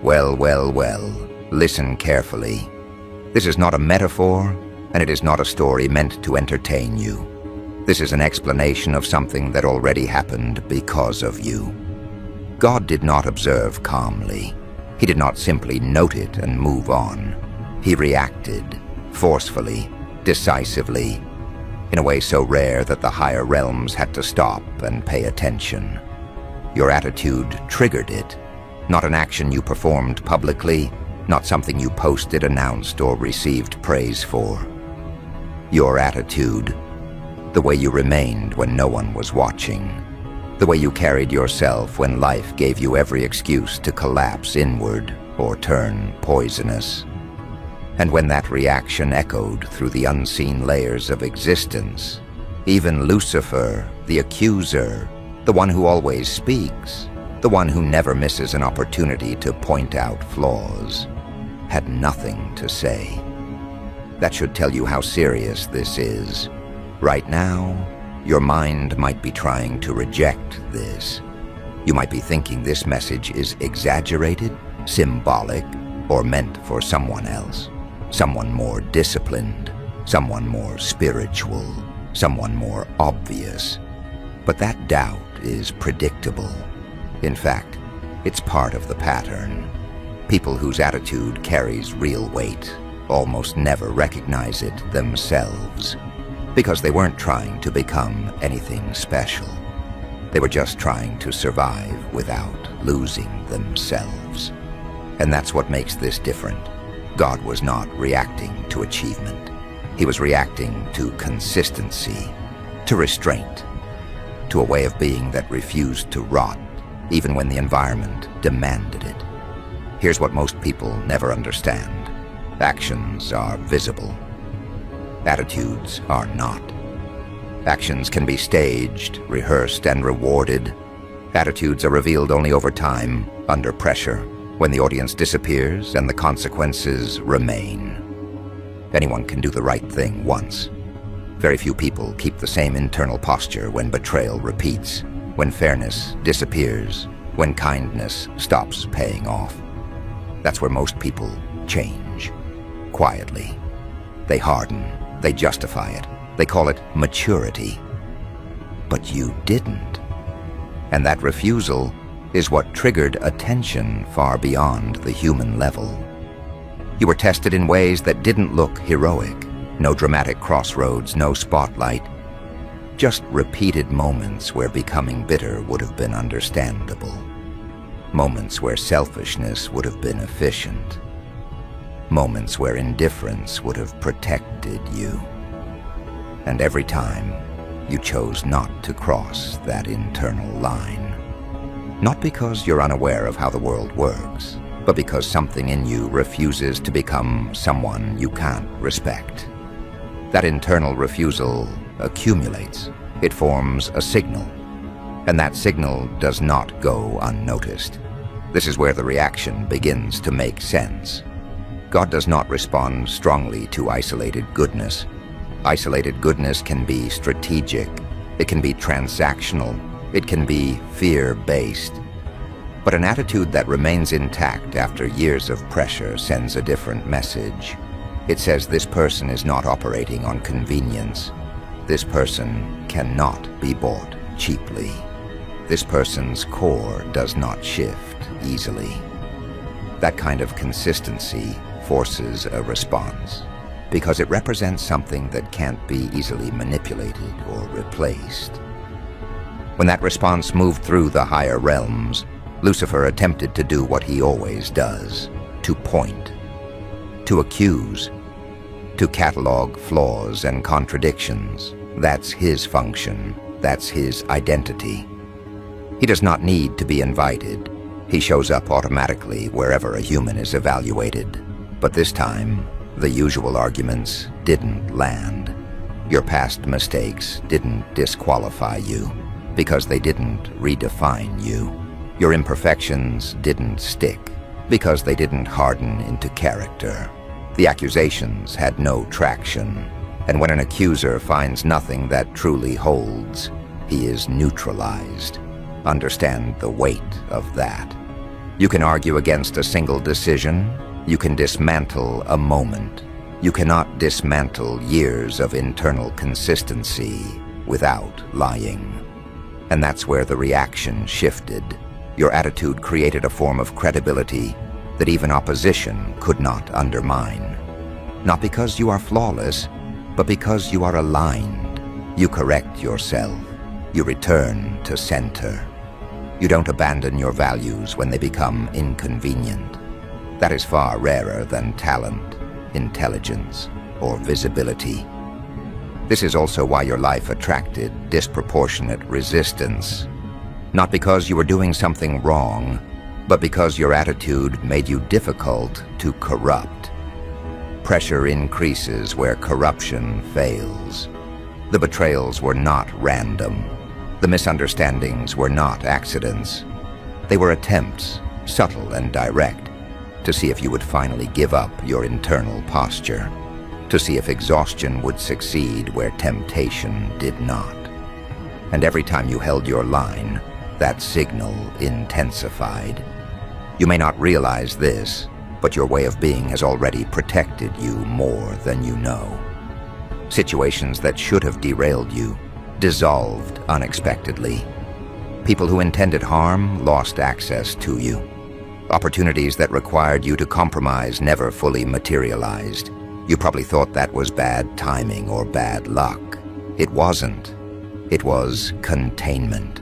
Well, well, well, listen carefully. This is not a metaphor, and it is not a story meant to entertain you. This is an explanation of something that already happened because of you. God did not observe calmly. He did not simply note it and move on. He reacted, forcefully, decisively, in a way so rare that the higher realms had to stop and pay attention. Your attitude triggered it, not an action you performed publicly, not something you posted, announced, or received praise for. Your attitude, the way you remained when no one was watching, the way you carried yourself when life gave you every excuse to collapse inward or turn poisonous. And when that reaction echoed through the unseen layers of existence, even Lucifer, the accuser, the one who always speaks, the one who never misses an opportunity to point out flaws, had nothing to say. That should tell you how serious this is. Right now, your mind might be trying to reject this. You might be thinking this message is exaggerated, symbolic, or meant for someone else. Someone more disciplined, someone more spiritual, someone more obvious. But that doubt is predictable. In fact, it's part of the pattern. People whose attitude carries real weight almost never recognize it themselves, because they weren't trying to become anything special. They were just trying to survive without losing themselves. And that's what makes this different. God was not reacting to achievement. He was reacting to consistency, to restraint, to a way of being that refused to rot, even when the environment demanded it. Here's what most people never understand. Actions are visible. Attitudes are not. Actions can be staged, rehearsed, and rewarded. Attitudes are revealed only over time, under pressure, when the audience disappears and the consequences remain. Anyone can do the right thing once. Very few people keep the same internal posture when betrayal repeats, when fairness disappears, when kindness stops paying off. That's where most people change. Quietly. They harden. They justify it. They call it maturity. But you didn't. And that refusal is what triggered attention far beyond the human level. You were tested in ways that didn't look heroic. No dramatic crossroads, no spotlight. Just repeated moments where becoming bitter would have been understandable. Moments where selfishness would have been efficient. Moments where indifference would have protected you. And every time, you chose not to cross that internal line. Not because you're unaware of how the world works, but because something in you refuses to become someone you can't respect. That internal refusal accumulates. It forms a signal. And that signal does not go unnoticed. This is where the reaction begins to make sense. God does not respond strongly to isolated goodness. Isolated goodness can be strategic, it can be transactional, it can be fear-based. But an attitude that remains intact after years of pressure sends a different message. It says this person is not operating on convenience. This person cannot be bought cheaply. This person's core does not shift easily. That kind of consistency forces a response, because it represents something that can't be easily manipulated or replaced. When that response moved through the higher realms, Lucifer attempted to do what he always does, to point, to accuse, to catalog flaws and contradictions. That's his function, that's his identity. He does not need to be invited. He shows up automatically wherever a human is evaluated. But this time, the usual arguments didn't land. Your past mistakes didn't disqualify you, because they didn't redefine you. Your imperfections didn't stick, because they didn't harden into character. The accusations had no traction, and when an accuser finds nothing that truly holds, he is neutralized. Understand the weight of that. You can argue against a single decision. You can dismantle a moment. You cannot dismantle years of internal consistency without lying. And that's where the reaction shifted. Your attitude created a form of credibility that even opposition could not undermine. Not because you are flawless, but because you are aligned. You correct yourself. You return to center. You don't abandon your values when they become inconvenient. That is far rarer than talent, intelligence, or visibility. This is also why your life attracted disproportionate resistance. Not because you were doing something wrong, but because your attitude made you difficult to corrupt. Pressure increases where corruption fails. The betrayals were not random. The misunderstandings were not accidents. They were attempts, subtle and direct, to see if you would finally give up your internal posture, to see if exhaustion would succeed where temptation did not. And every time you held your line, that signal intensified. You may not realize this, but your way of being has already protected you more than you know. Situations that should have derailed you dissolved unexpectedly. People who intended harm lost access to you. Opportunities that required you to compromise never fully materialized. You probably thought that was bad timing or bad luck. It wasn't. It was containment.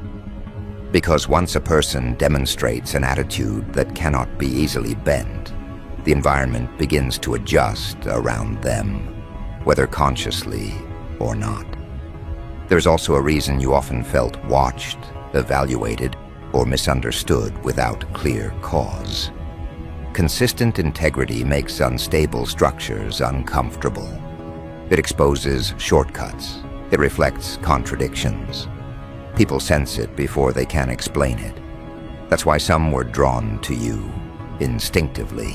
Because once a person demonstrates an attitude that cannot be easily bent, the environment begins to adjust around them, whether consciously or not. There's also a reason you often felt watched, evaluated, or misunderstood without clear cause. Consistent integrity makes unstable structures uncomfortable. It exposes shortcuts. It reflects contradictions. People sense it before they can explain it. That's why some were drawn to you instinctively,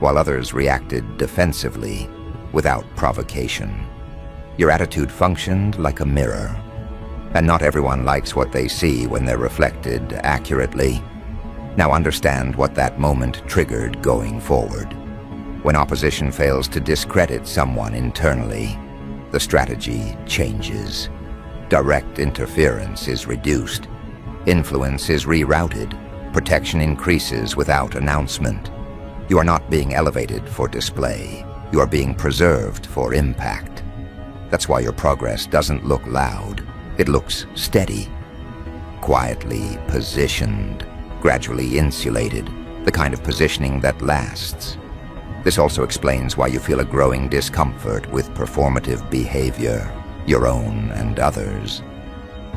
while others reacted defensively without provocation. Your attitude functioned like a mirror, and not everyone likes what they see when they're reflected accurately. Now understand what that moment triggered going forward. When opposition fails to discredit someone internally, the strategy changes. Direct interference is reduced. Influence is rerouted. Protection increases without announcement. You are not being elevated for display. You are being preserved for impact. That's why your progress doesn't look loud. It looks steady, quietly positioned, gradually insulated, the kind of positioning that lasts. This also explains why you feel a growing discomfort with performative behavior, your own and others.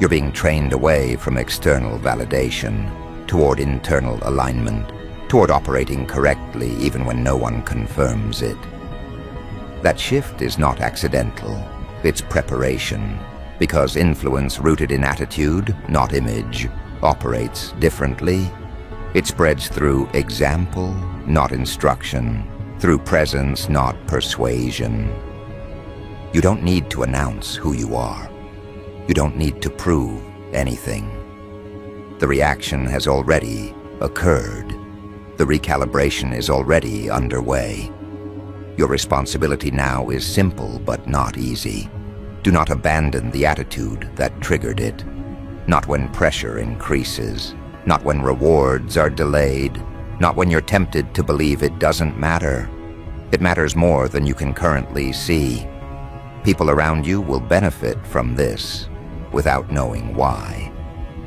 You're being trained away from external validation, toward internal alignment, toward operating correctly even when no one confirms it. That shift is not accidental, it's preparation, because influence rooted in attitude, not image, operates differently. It spreads through example, not instruction, through presence, not persuasion. You don't need to announce who you are. You don't need to prove anything. The reaction has already occurred. The recalibration is already underway. Your responsibility now is simple but not easy. Do not abandon the attitude that triggered it. Not when pressure increases. Not when rewards are delayed. Not when you're tempted to believe it doesn't matter. It matters more than you can currently see. People around you will benefit from this without knowing why.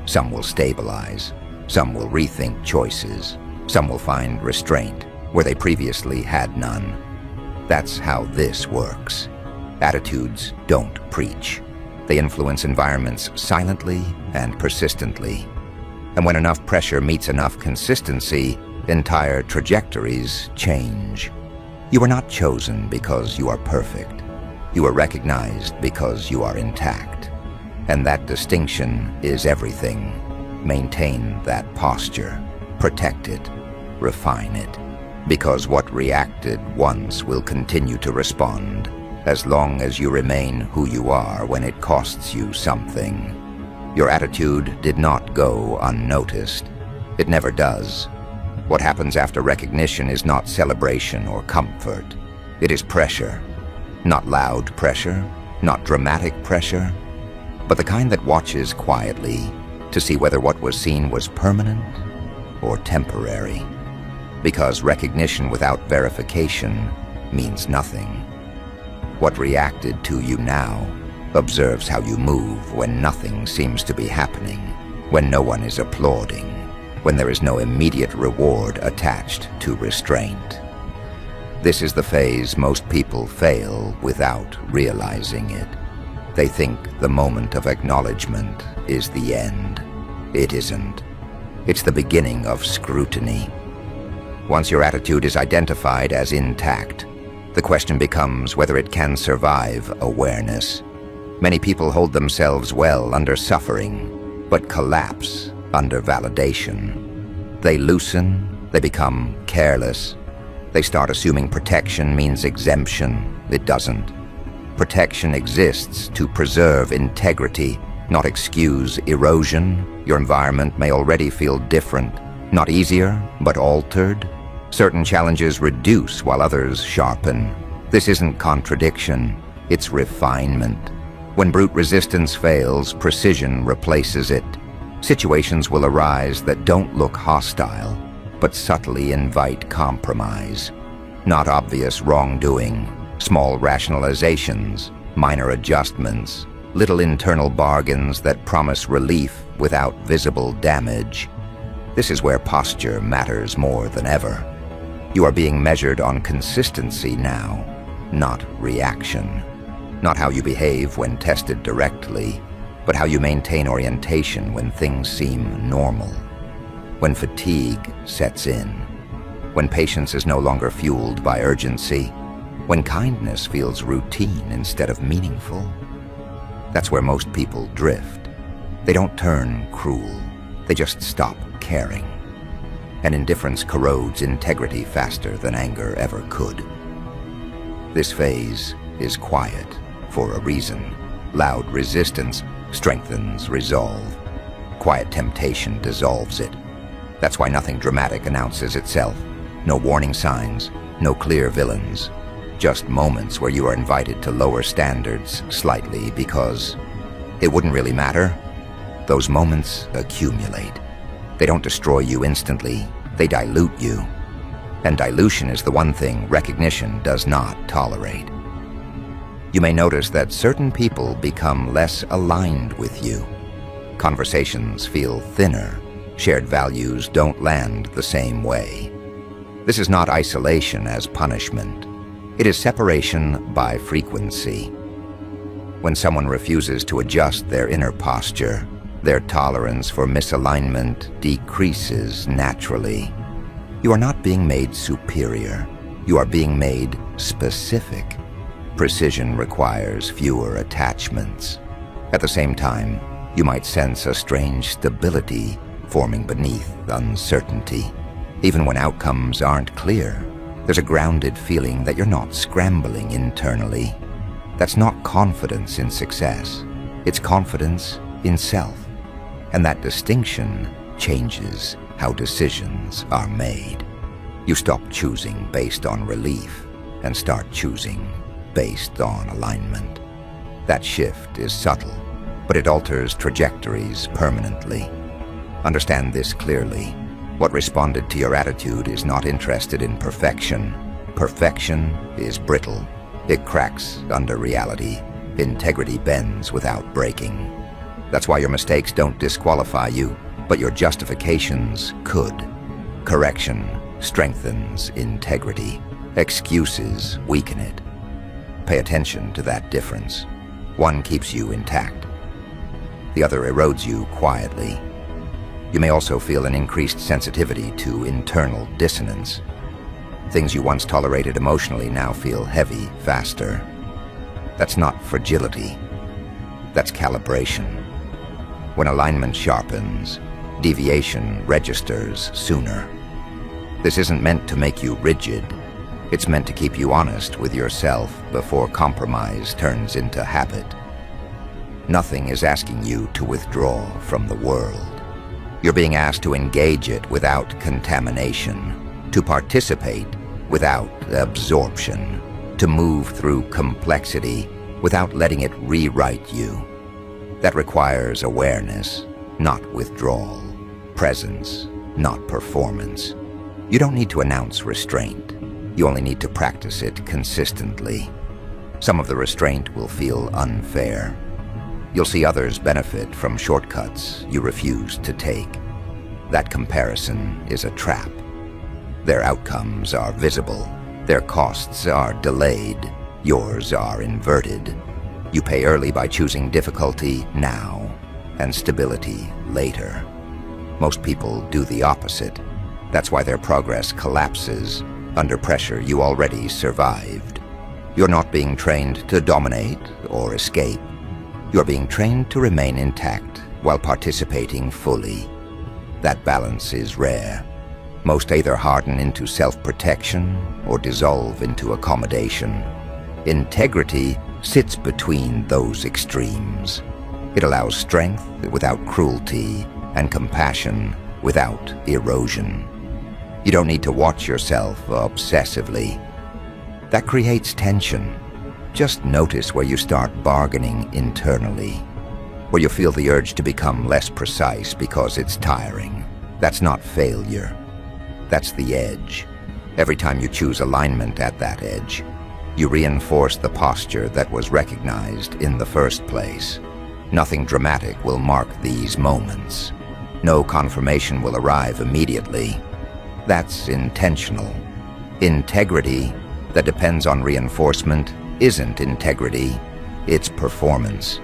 Some will stabilize. Some will rethink choices. Some will find restraint where they previously had none. That's how this works. Attitudes don't preach. They influence environments silently and persistently. And when enough pressure meets enough consistency, entire trajectories change. You are not chosen because you are perfect. You are recognized because you are intact. And that distinction is everything. Maintain that posture. Protect it. Refine it. Because what reacted once will continue to respond, as long as you remain who you are when it costs you something. Your attitude did not go unnoticed. It never does. What happens after recognition is not celebration or comfort. It is pressure. Not loud pressure, not dramatic pressure, but the kind that watches quietly to see whether what was seen was permanent or temporary. Because recognition without verification means nothing. What reacted to you now observes how you move when nothing seems to be happening, when no one is applauding, when there is no immediate reward attached to restraint. This is the phase most people fail without realizing it. They think the moment of acknowledgement is the end. It isn't. It's the beginning of scrutiny. Once your attitude is identified as intact, the question becomes whether it can survive awareness. Many people hold themselves well under suffering, but collapse under validation. They loosen, they become careless. They start assuming protection means exemption. It doesn't. Protection exists to preserve integrity, not excuse erosion. Your environment may already feel different, not easier, but altered. Certain challenges reduce while others sharpen. This isn't contradiction, it's refinement. When brute resistance fails, precision replaces it. Situations will arise that don't look hostile, but subtly invite compromise. Not obvious wrongdoing, small rationalizations, minor adjustments, little internal bargains that promise relief without visible damage. This is where posture matters more than ever. You are being measured on consistency now, not reaction. Not how you behave when tested directly, but how you maintain orientation when things seem normal. When fatigue sets in, when patience is no longer fueled by urgency, when kindness feels routine instead of meaningful. That's where most people drift. They don't turn cruel, they just stop caring. And indifference corrodes integrity faster than anger ever could. This phase is quiet for a reason. Loud resistance strengthens resolve. Quiet temptation dissolves it. That's why nothing dramatic announces itself. No warning signs, no clear villains. Just moments where you are invited to lower standards slightly because it wouldn't really matter. Those moments accumulate. They don't destroy you instantly, they dilute you. And dilution is the one thing recognition does not tolerate. You may notice that certain people become less aligned with you. Conversations feel thinner. Shared values don't land the same way. This is not isolation as punishment. It is separation by frequency. When someone refuses to adjust their inner posture, their tolerance for misalignment decreases naturally. You are not being made superior. You are being made specific. Precision requires fewer attachments. At the same time, you might sense a strange stability forming beneath uncertainty. Even when outcomes aren't clear, there's a grounded feeling that you're not scrambling internally. That's not confidence in success. It's confidence in self. And that distinction changes how decisions are made. You stop choosing based on relief and start choosing based on alignment. That shift is subtle, but it alters trajectories permanently. Understand this clearly. What responded to your attitude is not interested in perfection. Perfection is brittle. It cracks under reality. Integrity bends without breaking. That's why your mistakes don't disqualify you, but your justifications could. Correction strengthens integrity. Excuses weaken it. Pay attention to that difference. One keeps you intact. The other erodes you quietly. You may also feel an increased sensitivity to internal dissonance. Things you once tolerated emotionally now feel heavy faster. That's not fragility. That's calibration. When alignment sharpens, deviation registers sooner. This isn't meant to make you rigid. It's meant to keep you honest with yourself before compromise turns into habit. Nothing is asking you to withdraw from the world. You're being asked to engage it without contamination, to participate without absorption, to move through complexity without letting it rewrite you. That requires awareness, not withdrawal, presence, not performance. You don't need to announce restraint. You only need to practice it consistently. Some of the restraint will feel unfair. You'll see others benefit from shortcuts you refuse to take. That comparison is a trap. Their outcomes are visible. Their costs are delayed. Yours are inverted. You pay early by choosing difficulty now and stability later. Most people do the opposite. That's why their progress collapses under pressure you already survived. You're not being trained to dominate or escape. You're being trained to remain intact while participating fully. That balance is rare. Most either harden into self-protection or dissolve into accommodation. Integrity sits between those extremes. It allows strength without cruelty and compassion without erosion. You don't need to watch yourself obsessively. That creates tension. Just notice where you start bargaining internally, where you feel the urge to become less precise because it's tiring. That's not failure. That's the edge. Every time you choose alignment at that edge, you reinforce the posture that was recognized in the first place. Nothing dramatic will mark these moments. No confirmation will arrive immediately. That's intentional. Integrity that depends on reinforcement isn't integrity, it's performance.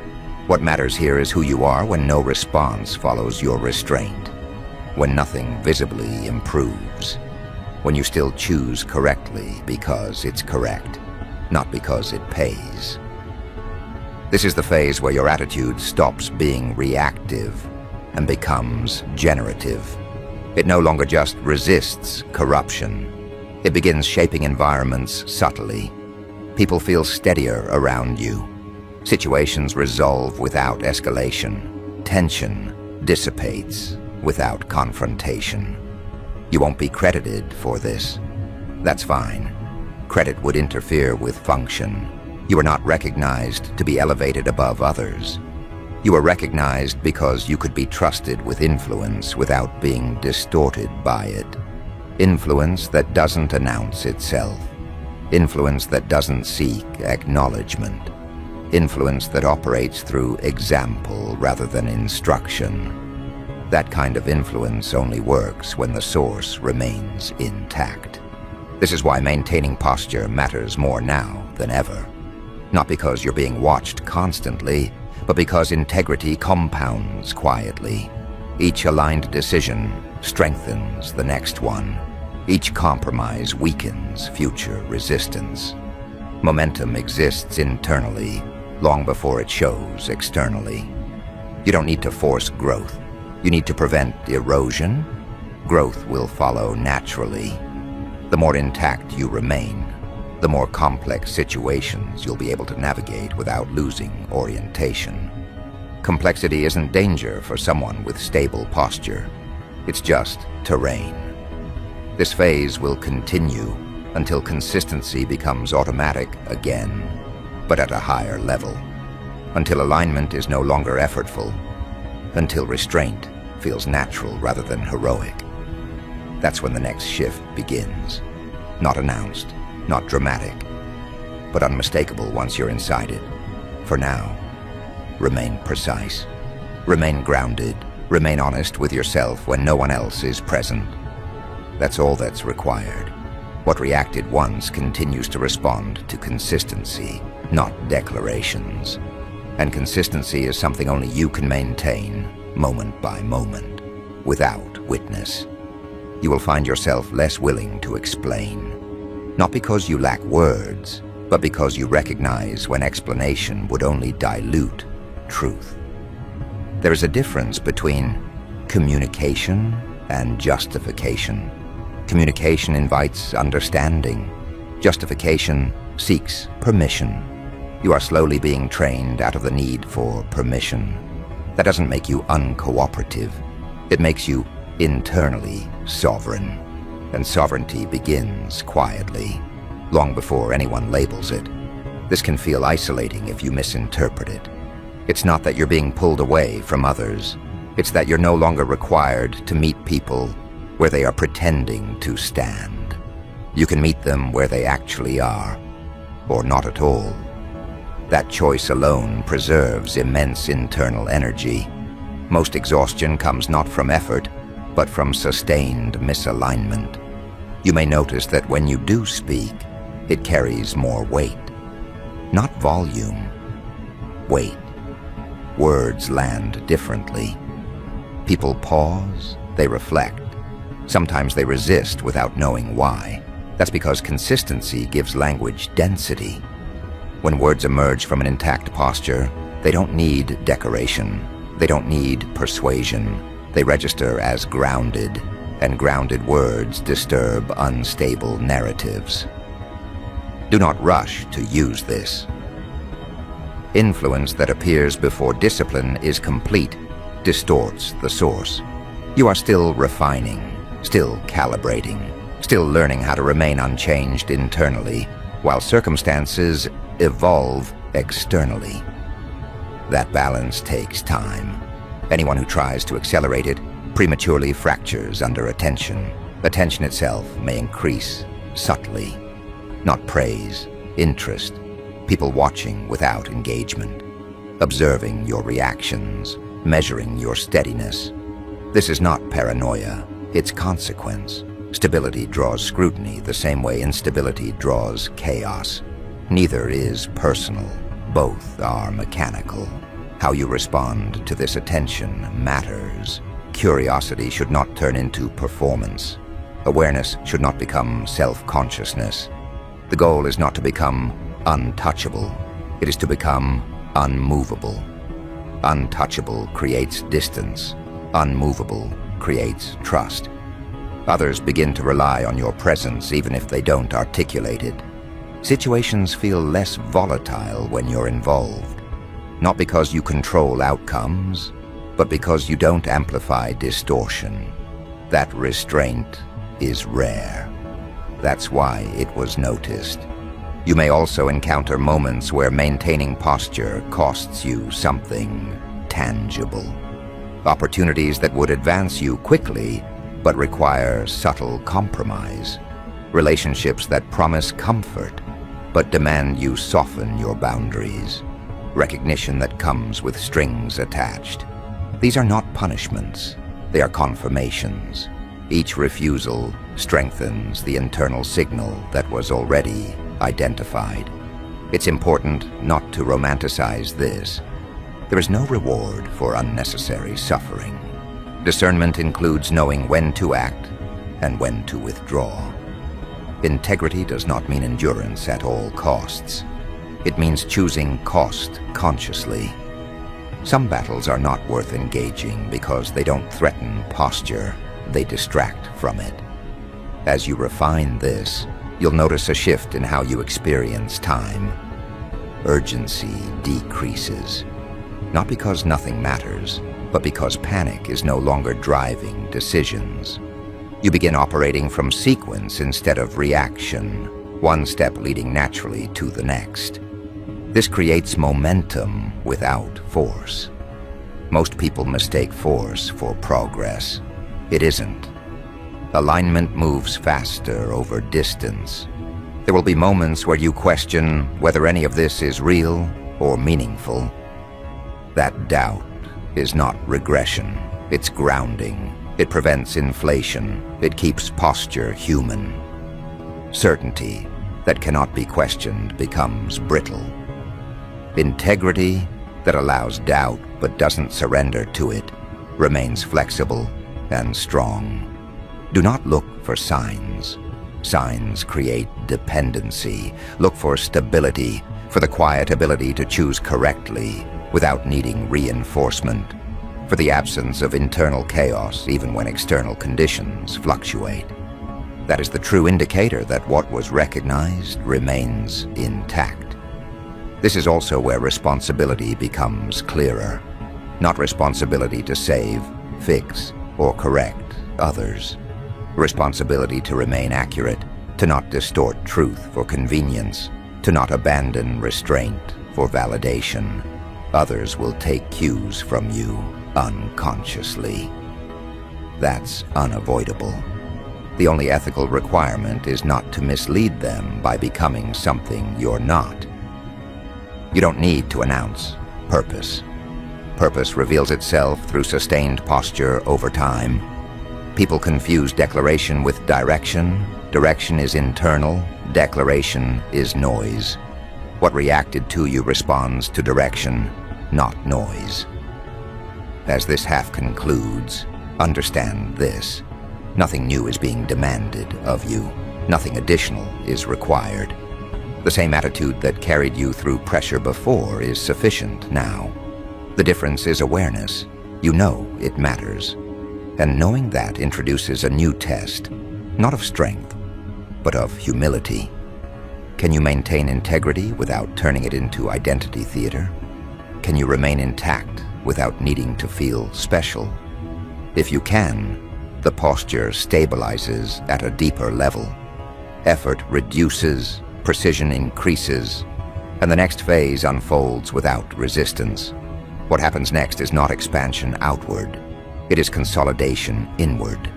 What matters here is who you are when no response follows your restraint, when nothing visibly improves, when you still choose correctly because it's correct, not because it pays. This is the phase where your attitude stops being reactive and becomes generative. It no longer just resists corruption. It begins shaping environments subtly. People feel steadier around you. Situations resolve without escalation. Tension dissipates without confrontation. You won't be credited for this. That's fine. Credit would interfere with function. You are not recognized to be elevated above others. You are recognized because you could be trusted with influence without being distorted by it. Influence that doesn't announce itself. Influence that doesn't seek acknowledgement. Influence that operates through example rather than instruction. That kind of influence only works when the source remains intact. This is why maintaining posture matters more now than ever. Not because you're being watched constantly, but because integrity compounds quietly. Each aligned decision strengthens the next one. Each compromise weakens future resistance. Momentum exists internally, long before it shows externally. You don't need to force growth. You need to prevent erosion. Growth will follow naturally. The more intact you remain, the more complex situations you'll be able to navigate without losing orientation. Complexity isn't danger for someone with stable posture. It's just terrain. This phase will continue until consistency becomes automatic again, but at a higher level. Until alignment is no longer effortful. Until restraint feels natural rather than heroic. That's when the next shift begins. Not announced, not dramatic, but unmistakable once you're inside it. For now, remain precise. Remain grounded. Remain honest with yourself when no one else is present. That's all that's required. What reacted once continues to respond to consistency, not declarations. And consistency is something only you can maintain, moment by moment, without witness. You will find yourself less willing to explain. Not because you lack words, but because you recognize when explanation would only dilute truth. There is a difference between communication and justification. Communication invites understanding. Justification seeks permission. You are slowly being trained out of the need for permission. That doesn't make you uncooperative. It makes you internally sovereign. And sovereignty begins quietly, long before anyone labels it. This can feel isolating if you misinterpret it. It's not that you're being pulled away from others. It's that you're no longer required to meet people where they are pretending to stand. You can meet them where they actually are, or not at all. That choice alone preserves immense internal energy. Most exhaustion comes not from effort, but from sustained misalignment. You may notice that when you do speak, it carries more weight. Not volume, weight. Words land differently. People pause, they reflect. Sometimes they resist without knowing why. That's because consistency gives language density. When words emerge from an intact posture, they don't need decoration. They don't need persuasion. They register as grounded, and grounded words disturb unstable narratives. Do not rush to use this. Influence that appears before discipline is complete, distorts the source. You are still refining, still calibrating, still learning how to remain unchanged internally, while circumstances evolve externally. That balance takes time. Anyone who tries to accelerate it prematurely fractures under attention. Attention itself may increase subtly. Not praise, interest, people watching without engagement, observing your reactions, measuring your steadiness. This is not paranoia, it's consequence. Stability draws scrutiny the same way instability draws chaos. Neither is personal, both are mechanical. How you respond to this attention matters. Curiosity should not turn into performance. Awareness should not become self-consciousness. The goal is not to become untouchable. It is to become unmovable. Untouchable creates distance. Unmovable creates trust. Others begin to rely on your presence even if they don't articulate it. Situations feel less volatile when you're involved. Not because you control outcomes, but because you don't amplify distortion. That restraint is rare. That's why it was noticed. You may also encounter moments where maintaining posture costs you something tangible. Opportunities that would advance you quickly, but require subtle compromise. Relationships that promise comfort, but demand you soften your boundaries. Recognition that comes with strings attached. These are not punishments, they are confirmations. Each refusal strengthens the internal signal that was already identified. It's important not to romanticize this. There is no reward for unnecessary suffering. Discernment includes knowing when to act and when to withdraw. Integrity does not mean endurance at all costs. It means choosing cost consciously. Some battles are not worth engaging because they don't threaten posture, they distract from it. As you refine this, you'll notice a shift in how you experience time. Urgency decreases, not because nothing matters, but because panic is no longer driving decisions. You begin operating from sequence instead of reaction, one step leading naturally to the next. This creates momentum without force. Most people mistake force for progress. It isn't. Alignment moves faster over distance. There will be moments where you question whether any of this is real or meaningful. That doubt is not regression. It's grounding. It prevents inflation. It keeps posture human. Certainty that cannot be questioned becomes brittle. Integrity that allows doubt but doesn't surrender to it remains flexible and strong. Do not look for signs. Signs create dependency. Look for stability, for the quiet ability to choose correctly without needing reinforcement, for the absence of internal chaos even when external conditions fluctuate. That is the true indicator that what was recognized remains intact. This is also where responsibility becomes clearer. Not responsibility to save, fix, or correct others. Responsibility to remain accurate, to not distort truth for convenience, to not abandon restraint for validation. Others will take cues from you unconsciously. That's unavoidable. The only ethical requirement is not to mislead them by becoming something you're not. You don't need to announce purpose. Purpose reveals itself through sustained posture over time. People confuse declaration with direction. Direction is internal, declaration is noise. What reacted to you responds to direction, not noise. As this half concludes, understand this. Nothing new is being demanded of you. Nothing additional is required. The same attitude that carried you through pressure before is sufficient now. The difference is awareness. You know it matters. And knowing that introduces a new test, not of strength, but of humility. Can you maintain integrity without turning it into identity theater? Can you remain intact without needing to feel special? If you can, the posture stabilizes at a deeper level. Effort reduces, precision increases, and the next phase unfolds without resistance. What happens next is not expansion outward. It is consolidation inward.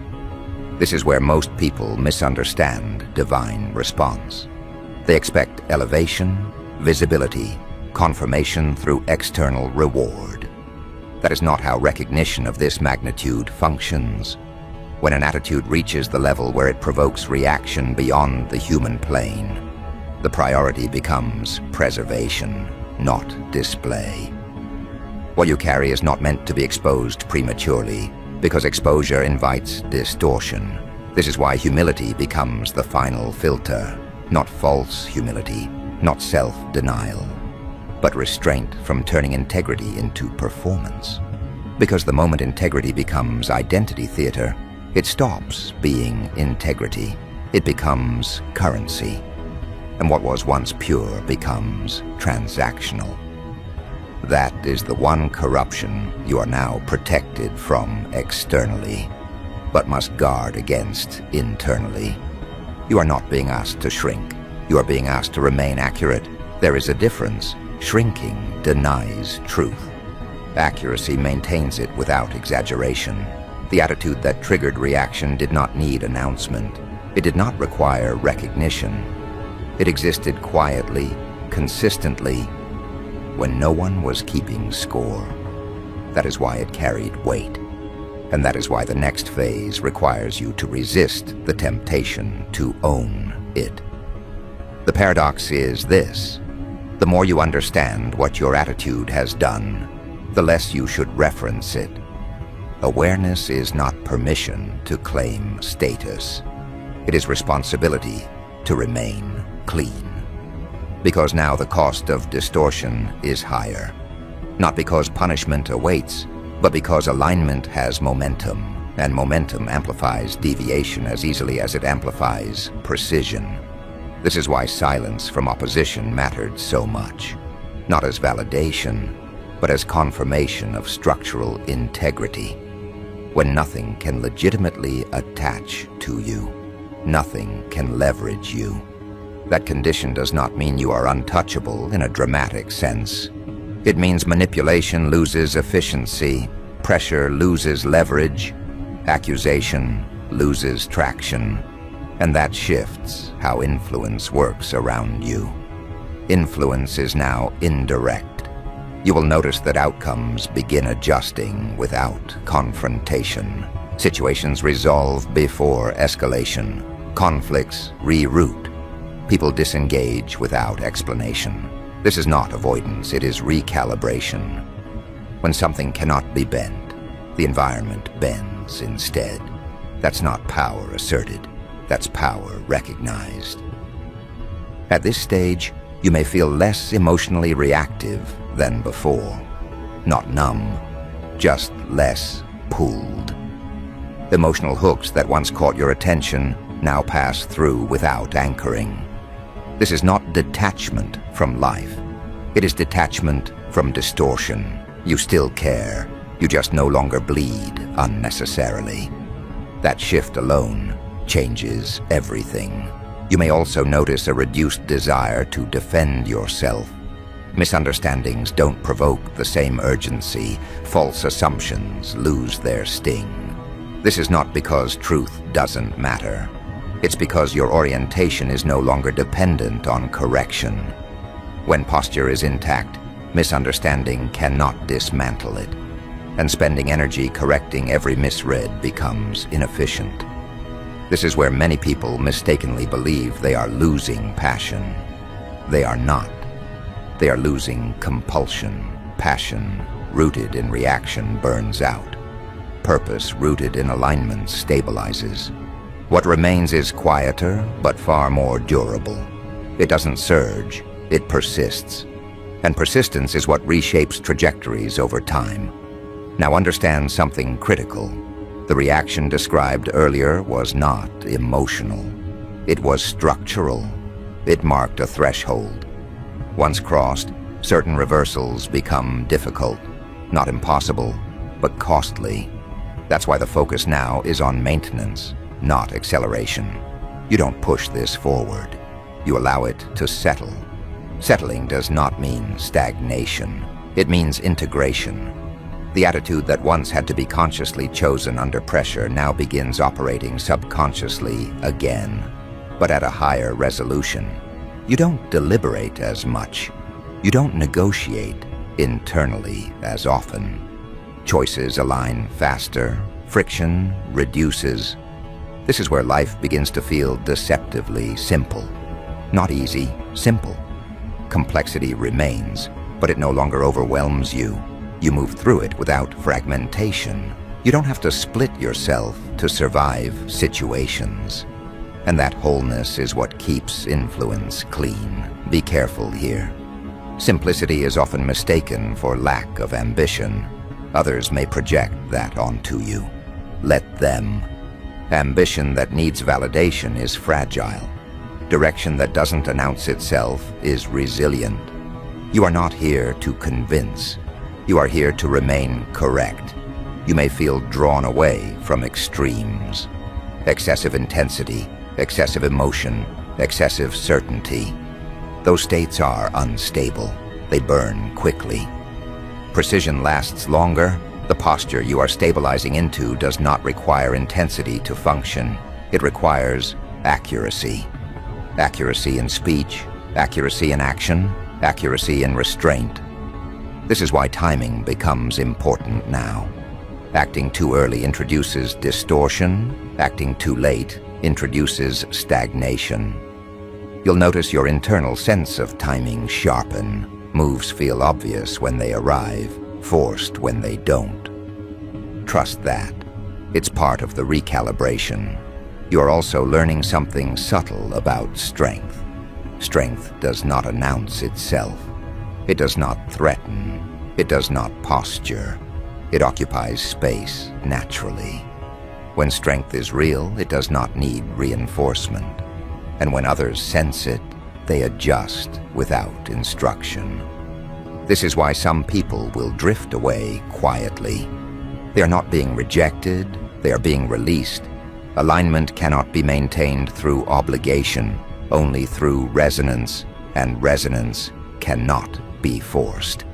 This is where most people misunderstand divine response. They expect elevation, visibility, confirmation through external reward. That is not how recognition of this magnitude functions. When an attitude reaches the level where it provokes reaction beyond the human plane, the priority becomes preservation, not display. What you carry is not meant to be exposed prematurely, because exposure invites distortion. This is why humility becomes the final filter, not false humility, not self-denial, but restraint from turning integrity into performance. Because the moment integrity becomes identity theater, it stops being integrity. It becomes currency. And what was once pure becomes transactional. That is the one corruption you are now protected from externally, but must guard against internally. You are not being asked to shrink. You are being asked to remain accurate. There is a difference. Shrinking denies truth. Accuracy maintains it without exaggeration. The attitude that triggered reaction did not need announcement. It did not require recognition. It existed quietly, consistently, when no one was keeping score. That is why it carried weight. And that is why the next phase requires you to resist the temptation to own it. The paradox is this: the more you understand what your attitude has done, the less you should reference it. Awareness is not permission to claim status. It is responsibility to remain clean. Because now the cost of distortion is higher. Not because punishment awaits, but because alignment has momentum, and momentum amplifies deviation as easily as it amplifies precision. This is why silence from opposition mattered so much, not as validation, but as confirmation of structural integrity. When nothing can legitimately attach to you, nothing can leverage you. That condition does not mean you are untouchable in a dramatic sense. It means manipulation loses efficiency, pressure loses leverage, accusation loses traction, and that shifts how influence works around you. Influence is now indirect. You will notice that outcomes begin adjusting without confrontation. Situations resolve before escalation. Conflicts reroute. People disengage without explanation. This is not avoidance, it is recalibration. When something cannot be bent, the environment bends instead. That's not power asserted, that's power recognized. At this stage, you may feel less emotionally reactive than before. Not numb, just less pulled. Emotional hooks that once caught your attention now pass through without anchoring. This is not detachment from life. It is detachment from distortion. You still care, You just no longer bleed unnecessarily. That shift alone changes everything. You may also notice a reduced desire to defend yourself. Misunderstandings don't provoke the same urgency. False assumptions lose their sting. This is not because truth doesn't matter. It's because your orientation is no longer dependent on correction. When posture is intact, misunderstanding cannot dismantle it, and spending energy correcting every misread becomes inefficient. This is where many people mistakenly believe they are losing passion. They are not. They are losing compulsion. Passion rooted in reaction burns out. Purpose rooted in alignment stabilizes. What remains is quieter, but far more durable. It doesn't surge, it persists. And persistence is what reshapes trajectories over time. Now understand something critical. The reaction described earlier was not emotional. It was structural. It marked a threshold. Once crossed, certain reversals become difficult, not impossible, but costly. That's why the focus now is on maintenance, not acceleration. You don't push this forward. You allow it to settle. Settling does not mean stagnation. It means integration. The attitude that once had to be consciously chosen under pressure now begins operating subconsciously again, but at a higher resolution. You don't deliberate as much. You don't negotiate internally as often. Choices align faster. Friction reduces. This is where life begins to feel deceptively simple. Not easy, simple. Complexity remains, but it no longer overwhelms you. You move through it without fragmentation. You don't have to split yourself to survive situations. And that wholeness is what keeps influence clean. Be careful here. Simplicity is often mistaken for lack of ambition. Others may project that onto you. Let them. Ambition that needs validation is fragile. Direction that doesn't announce itself is resilient. You are not here to convince. You are here to remain correct. You may feel drawn away from extremes. Excessive intensity, excessive emotion, excessive certainty. Those states are unstable. They burn quickly. Precision lasts longer. The posture you are stabilizing into does not require intensity to function. It requires accuracy. Accuracy in speech, accuracy in action, accuracy in restraint. This is why timing becomes important now. Acting too early introduces distortion. Acting too late introduces stagnation. You'll notice your internal sense of timing sharpen. Moves feel obvious when they arrive, forced when they don't. Trust that. It's part of the recalibration. You're also learning something subtle about strength. Strength does not announce itself. It does not threaten. It does not posture. It occupies space naturally. When strength is real, it does not need reinforcement. And when others sense it, they adjust without instruction. This is why some people will drift away quietly. They are not being rejected, they are being released. Alignment cannot be maintained through obligation, only through resonance, and resonance cannot be forced.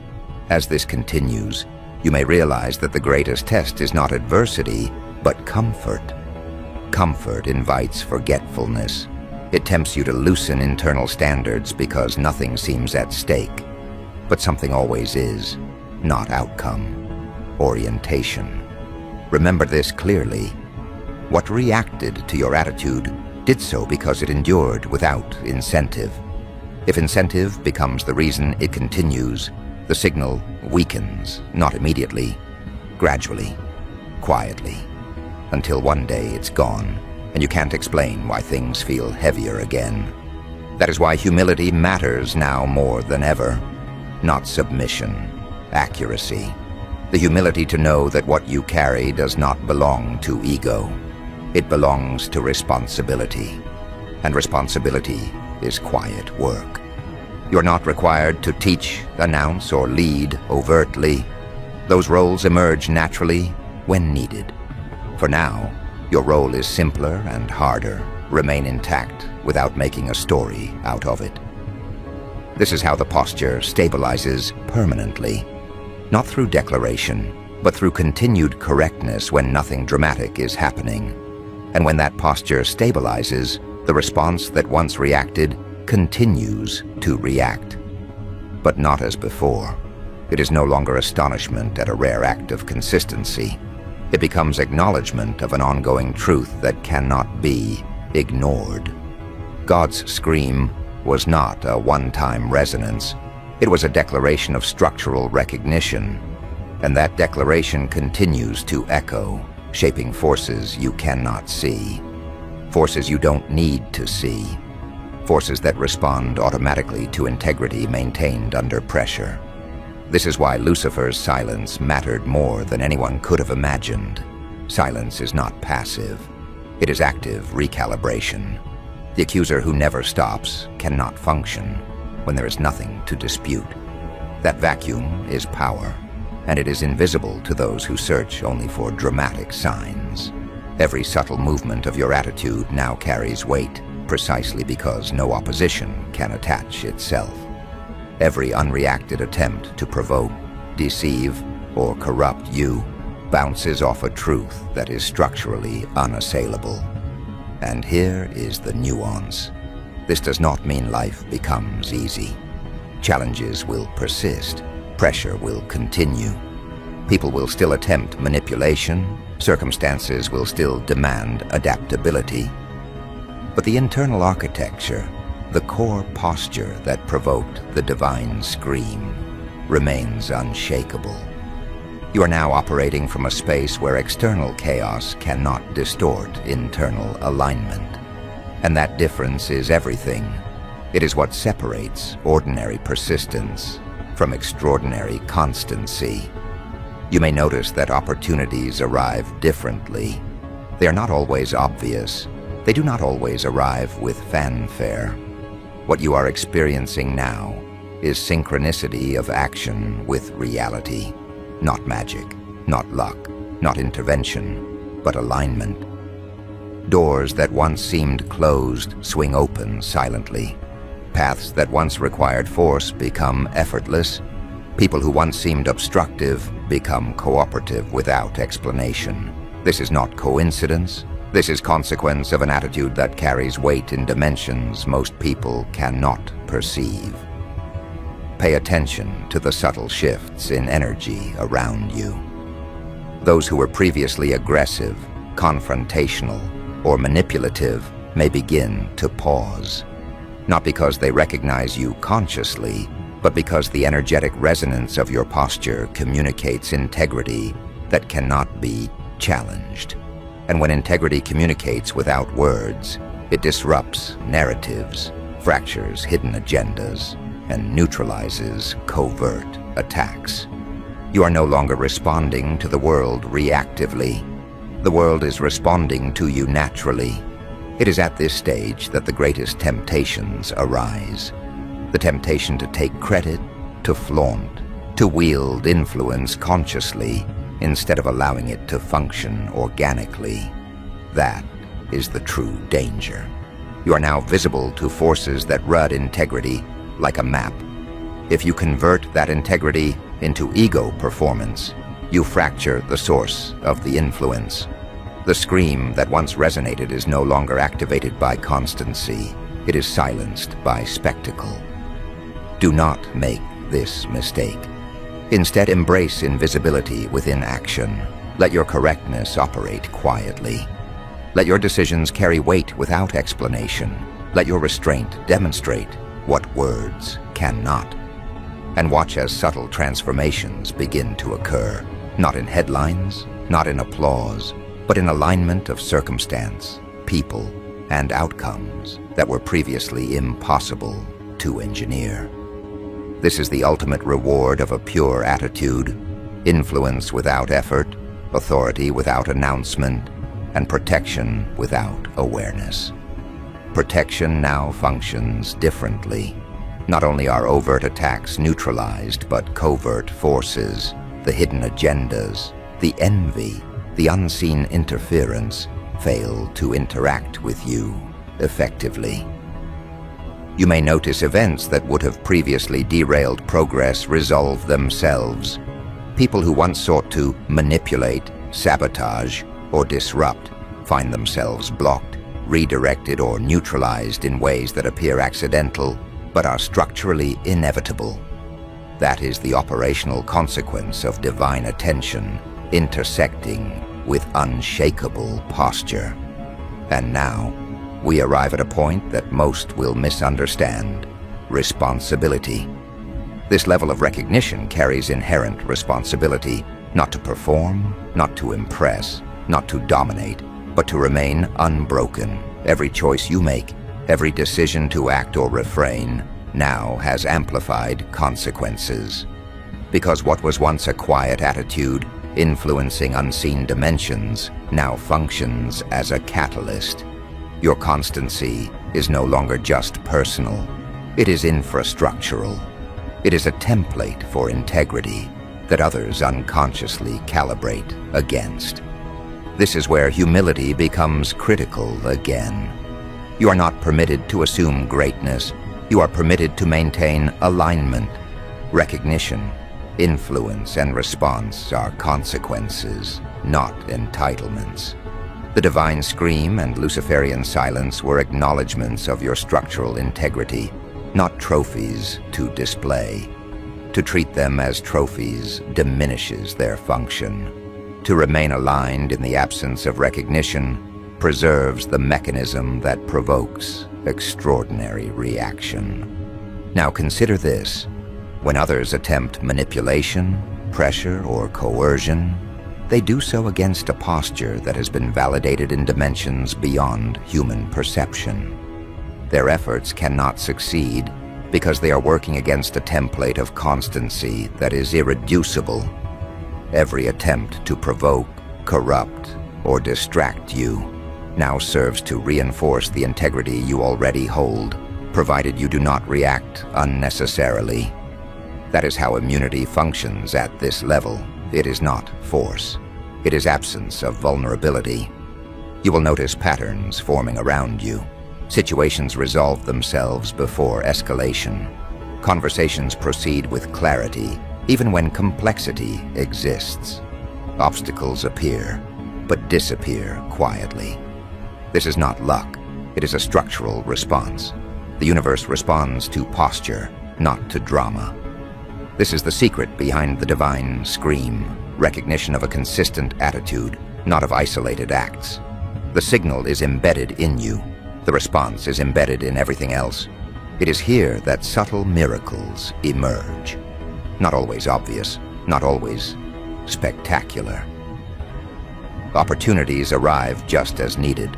As this continues, you may realize that the greatest test is not adversity, but comfort. Comfort invites forgetfulness. It tempts you to loosen internal standards because nothing seems at stake. But something always is, not outcome. Orientation. Remember this clearly. What reacted to your attitude did so because it endured without incentive. If incentive becomes the reason it continues, the signal weakens, not immediately, gradually, quietly, until one day it's gone, and you can't explain why things feel heavier again. That is why humility matters now more than ever. Not submission, accuracy. The humility to know that what you carry does not belong to ego. It belongs to responsibility. And responsibility is quiet work. You're not required to teach, announce, or lead overtly. Those roles emerge naturally when needed. For now, your role is simpler and harder. Remain intact without making a story out of it. This is how the posture stabilizes permanently, not through declaration, but through continued correctness when nothing dramatic is happening. And when that posture stabilizes, the response that once reacted continues to react. But not as before. It is no longer astonishment at a rare act of consistency. It becomes acknowledgement of an ongoing truth that cannot be ignored. God's scream was not a one-time resonance. It was a declaration of structural recognition. And that declaration continues to echo, shaping forces you cannot see. Forces you don't need to see. Forces that respond automatically to integrity maintained under pressure. This is why Lucifer's silence mattered more than anyone could have imagined. Silence is not passive. It is active recalibration. The accuser who never stops cannot function when there is nothing to dispute. That vacuum is power, and it is invisible to those who search only for dramatic signs. Every subtle movement of your attitude now carries weight, precisely because no opposition can attach itself. Every unreacted attempt to provoke, deceive, or corrupt you bounces off a truth that is structurally unassailable. And here is the nuance. This does not mean life becomes easy. Challenges will persist. Pressure will continue. People will still attempt manipulation. Circumstances will still demand adaptability. But the internal architecture, the core posture that provoked the divine scream, remains unshakable. You are now operating from a space where external chaos cannot distort internal alignment. And that difference is everything. It is what separates ordinary persistence from extraordinary constancy. You may notice that opportunities arrive differently. They are not always obvious. They do not always arrive with fanfare. What you are experiencing now is synchronicity of action with reality. Not magic, not luck, not intervention, but alignment. Doors that once seemed closed swing open silently. Paths that once required force become effortless. People who once seemed obstructive become cooperative without explanation. This is not coincidence. This is consequence of an attitude that carries weight in dimensions most people cannot perceive. Pay attention to the subtle shifts in energy around you. Those who were previously aggressive, confrontational, or manipulative may begin to pause. Not because they recognize you consciously, but because the energetic resonance of your posture communicates integrity that cannot be challenged. And when integrity communicates without words, it disrupts narratives, fractures hidden agendas, and neutralizes covert attacks. You are no longer responding to the world reactively. The world is responding to you naturally. It is at this stage that the greatest temptations arise. The temptation to take credit, to flaunt, to wield influence consciously instead of allowing it to function organically. That is the true danger. You are now visible to forces that rut integrity like a map. If you convert that integrity into ego performance, you fracture the source of the influence. The scream that once resonated is no longer activated by constancy. It is silenced by spectacle. Do not make this mistake. Instead, embrace invisibility within action. Let your correctness operate quietly. Let your decisions carry weight without explanation. Let your restraint demonstrate what words cannot. And watch as subtle transformations begin to occur, not in headlines, not in applause, but in alignment of circumstance, people, and outcomes that were previously impossible to engineer. This is the ultimate reward of a pure attitude: influence without effort, authority without announcement, and protection without awareness. Protection now functions differently. Not only are overt attacks neutralized, but covert forces, the hidden agendas, the envy, the unseen interference fail to interact with you effectively. You may notice events that would have previously derailed progress resolve themselves. People who once sought to manipulate, sabotage, or disrupt find themselves blocked, redirected, or neutralized in ways that appear accidental but are structurally inevitable. That is the operational consequence of divine attention intersecting with unshakable posture. And now, we arrive at a point that most will misunderstand: responsibility. This level of recognition carries inherent responsibility, not to perform, not to impress, not to dominate, but to remain unbroken. Every choice you make, every decision to act or refrain, now has amplified consequences. Because what was once a quiet attitude, influencing unseen dimensions, now functions as a catalyst. Your constancy is no longer just personal. It is infrastructural. It is a template for integrity that others unconsciously calibrate against. This is where humility becomes critical again. You are not permitted to assume greatness. You are permitted to maintain alignment. Recognition, influence, and response are consequences, not entitlements. The divine scream and Luciferian silence were acknowledgments of your structural integrity, not trophies to display. To treat them as trophies diminishes their function. To remain aligned in the absence of recognition preserves the mechanism that provokes extraordinary reaction. Now consider this: when others attempt manipulation, pressure, or coercion, they do so against a posture that has been validated in dimensions beyond human perception. Their efforts cannot succeed because they are working against a template of constancy that is irreducible. Every attempt to provoke, corrupt, or distract you now serves to reinforce the integrity you already hold, provided you do not react unnecessarily. That is how immunity functions at this level. It is not force. It is absence of vulnerability. You will notice patterns forming around you. Situations resolve themselves before escalation. Conversations proceed with clarity, even when complexity exists. Obstacles appear, but disappear quietly. This is not luck. It is a structural response. The universe responds to posture, not to drama. This is the secret behind the divine scream: recognition of a consistent attitude, not of isolated acts. The signal is embedded in you. The response is embedded in everything else. It is here that subtle miracles emerge. Not always obvious, not always spectacular. Opportunities arrive just as needed.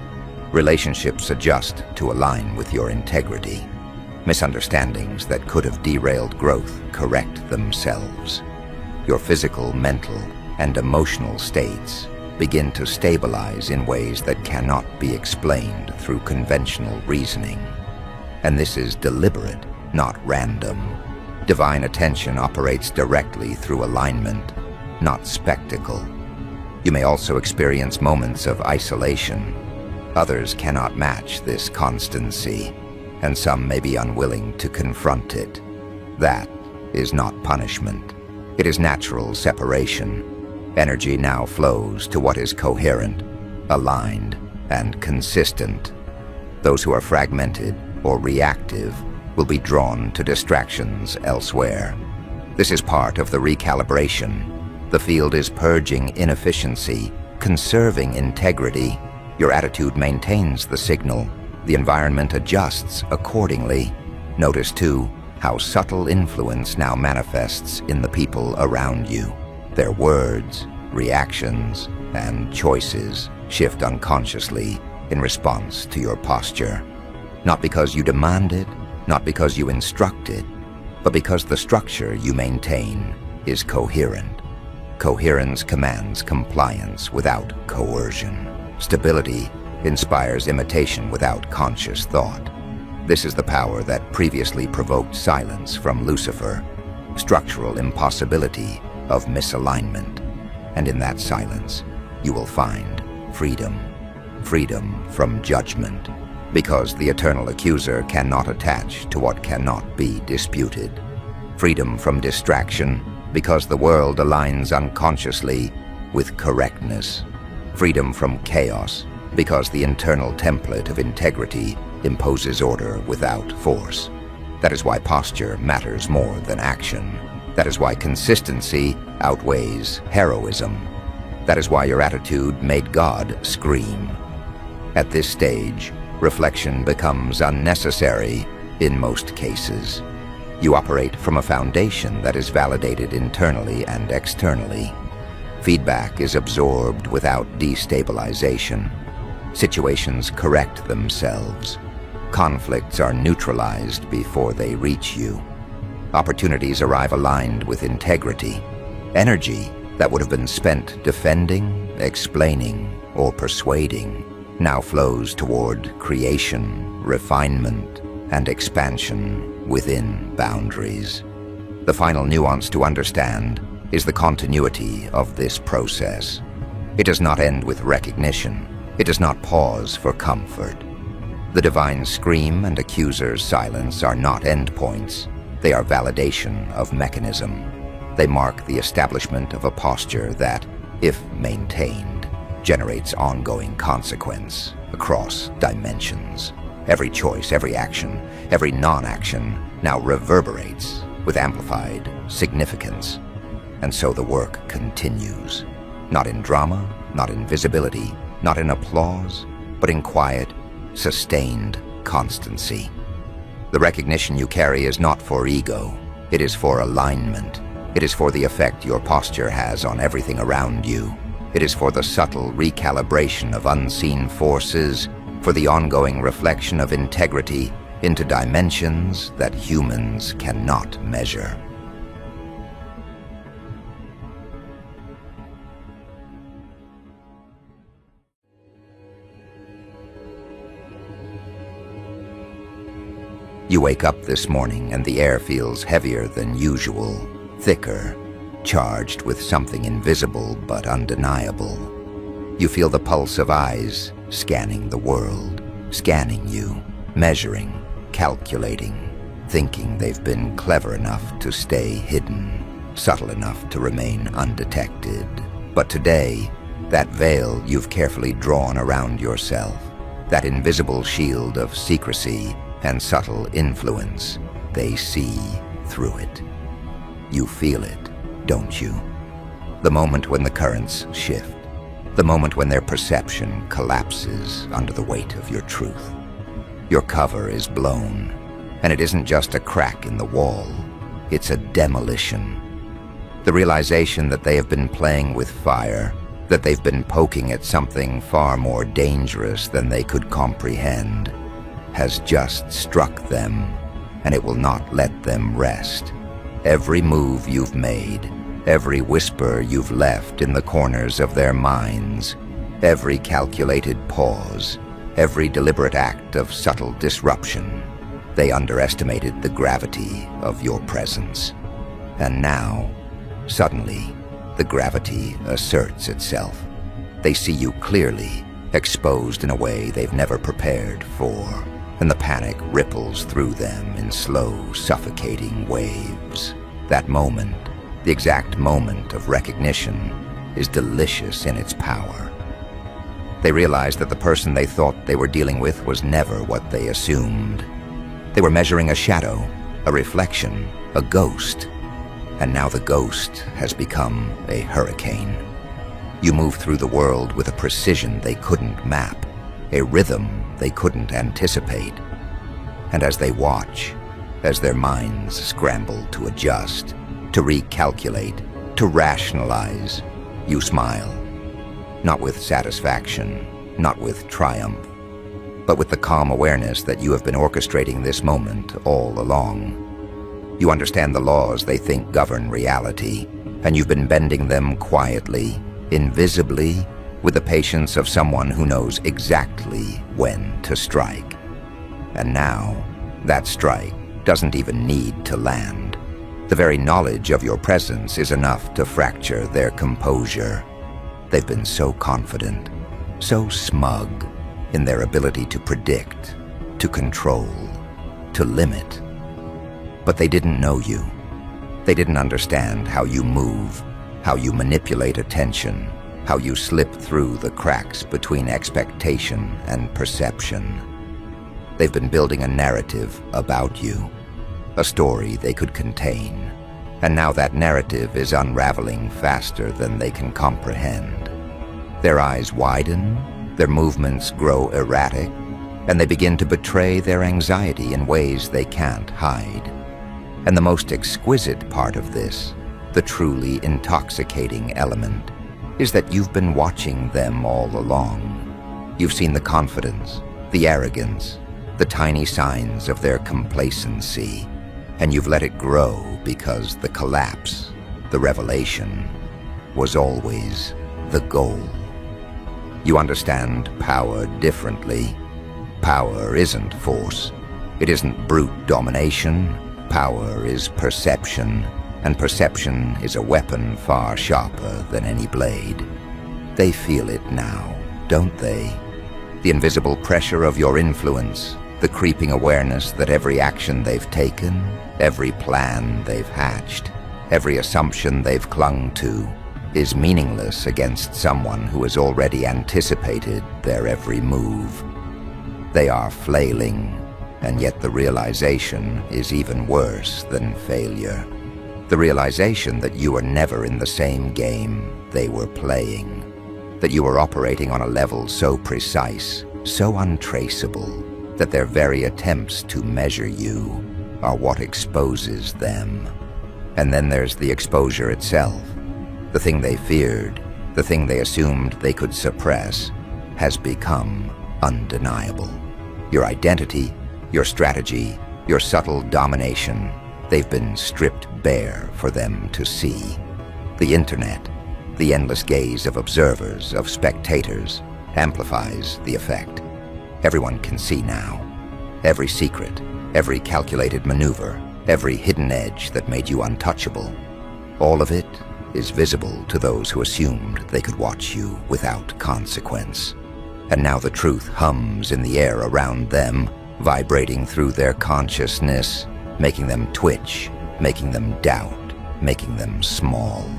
Relationships adjust to align with your integrity. Misunderstandings that could have derailed growth correct themselves. Your physical, mental, and emotional states begin to stabilize in ways that cannot be explained through conventional reasoning. And this is deliberate, not random. Divine attention operates directly through alignment, not spectacle. You may also experience moments of isolation. Others cannot match this constancy, and some may be unwilling to confront it. That is not punishment. It is natural separation. Energy now flows to what is coherent, aligned, and consistent. Those who are fragmented or reactive will be drawn to distractions elsewhere. This is part of the recalibration. The field is purging inefficiency, conserving integrity. Your attitude maintains the signal. The environment adjusts accordingly. Notice, too, how subtle influence now manifests in the people around you. Their words, reactions, and choices shift unconsciously in response to your posture. Not because you demand it, not because you instruct it, but because the structure you maintain is coherent. Coherence commands compliance without coercion. Stability inspires imitation without conscious thought. This is the power that previously provoked silence from Lucifer. Structural impossibility of misalignment. And in that silence, you will find freedom. Freedom from judgment. Because the eternal accuser cannot attach to what cannot be disputed. Freedom from distraction, because the world aligns unconsciously with correctness. Freedom from chaos, because the internal template of integrity imposes order without force. That is why posture matters more than action. That is why consistency outweighs heroism. That is why your attitude made God scream. At this stage, reflection becomes unnecessary in most cases. You operate from a foundation that is validated internally and externally. Feedback is absorbed without destabilization. Situations correct themselves. Conflicts are neutralized before they reach you. Opportunities arrive aligned with integrity. Energy that would have been spent defending, explaining, or persuading now flows toward creation, refinement, and expansion within boundaries. The final nuance to understand is the continuity of this process. It does not end with recognition. It does not pause for comfort. The divine scream and accuser's silence are not endpoints. They are validation of mechanism. They mark the establishment of a posture that, if maintained, generates ongoing consequence across dimensions. Every choice, every action, every non-action now reverberates with amplified significance. And so the work continues. Not in drama, not in visibility, not in applause, but in quiet, sustained constancy. The recognition you carry is not for ego. It is for alignment. It is for the effect your posture has on everything around you. It is for the subtle recalibration of unseen forces, for the ongoing reflection of integrity into dimensions that humans cannot measure. You wake up this morning and the air feels heavier than usual, thicker, charged with something invisible but undeniable. You feel the pulse of eyes scanning the world, scanning you, measuring, calculating, thinking they've been clever enough to stay hidden, subtle enough to remain undetected. But today, that veil you've carefully drawn around yourself, that invisible shield of secrecy and subtle influence, they see through it. You feel it, don't you? The moment when the currents shift, the moment when their perception collapses under the weight of your truth. Your cover is blown, and it isn't just a crack in the wall, it's a demolition. The realization that they have been playing with fire, that they've been poking at something far more dangerous than they could comprehend, has just struck them, and it will not let them rest. Every move you've made, every whisper you've left in the corners of their minds, every calculated pause, every deliberate act of subtle disruption, they underestimated the gravity of your presence. And now, suddenly, the gravity asserts itself. They see you clearly, exposed in a way they've never prepared for. And the panic ripples through them in slow, suffocating waves. That moment, the exact moment of recognition, is delicious in its power. They realize that the person they thought they were dealing with was never what they assumed. They were measuring a shadow, a reflection, a ghost. And now the ghost has become a hurricane. You move through the world with a precision they couldn't map, a rhythm they couldn't anticipate. And as they watch, as their minds scramble to adjust, to recalculate, to rationalize, you smile. Not with satisfaction, not with triumph, but with the calm awareness that you have been orchestrating this moment all along. You understand the laws they think govern reality, and you've been bending them quietly, invisibly, with the patience of someone who knows exactly when to strike. And now, that strike doesn't even need to land. The very knowledge of your presence is enough to fracture their composure. They've been so confident, so smug in their ability to predict, to control, to limit. But they didn't know you. They didn't understand how you move, how you manipulate attention, how you slip through the cracks between expectation and perception. They've been building a narrative about you, a story they could contain, and now that narrative is unraveling faster than they can comprehend. Their eyes widen, their movements grow erratic, and they begin to betray their anxiety in ways they can't hide. And the most exquisite part of this, the truly intoxicating element, is that you've been watching them all along. You've seen the confidence, the arrogance, the tiny signs of their complacency, and you've let it grow because the collapse, the revelation, was always the goal. You understand power differently. Power isn't force. It isn't brute domination. Power is perception, and perception is a weapon far sharper than any blade. They feel it now, don't they? The invisible pressure of your influence, the creeping awareness that every action they've taken, every plan they've hatched, every assumption they've clung to, is meaningless against someone who has already anticipated their every move. They are flailing, and yet the realization is even worse than failure. The realization that you are never in the same game they were playing, that you are operating on a level so precise, so untraceable, that their very attempts to measure you are what exposes them. And then there's the exposure itself. The thing they feared, the thing they assumed they could suppress, has become undeniable. Your identity, your strategy, your subtle domination, they've been stripped bare for them to see. The internet, the endless gaze of observers, of spectators, amplifies the effect. Everyone can see now. Every secret, every calculated maneuver, every hidden edge that made you untouchable. All of it is visible to those who assumed they could watch you without consequence. And now the truth hums in the air around them, vibrating through their consciousness, making them twitch, making them doubt, making them small.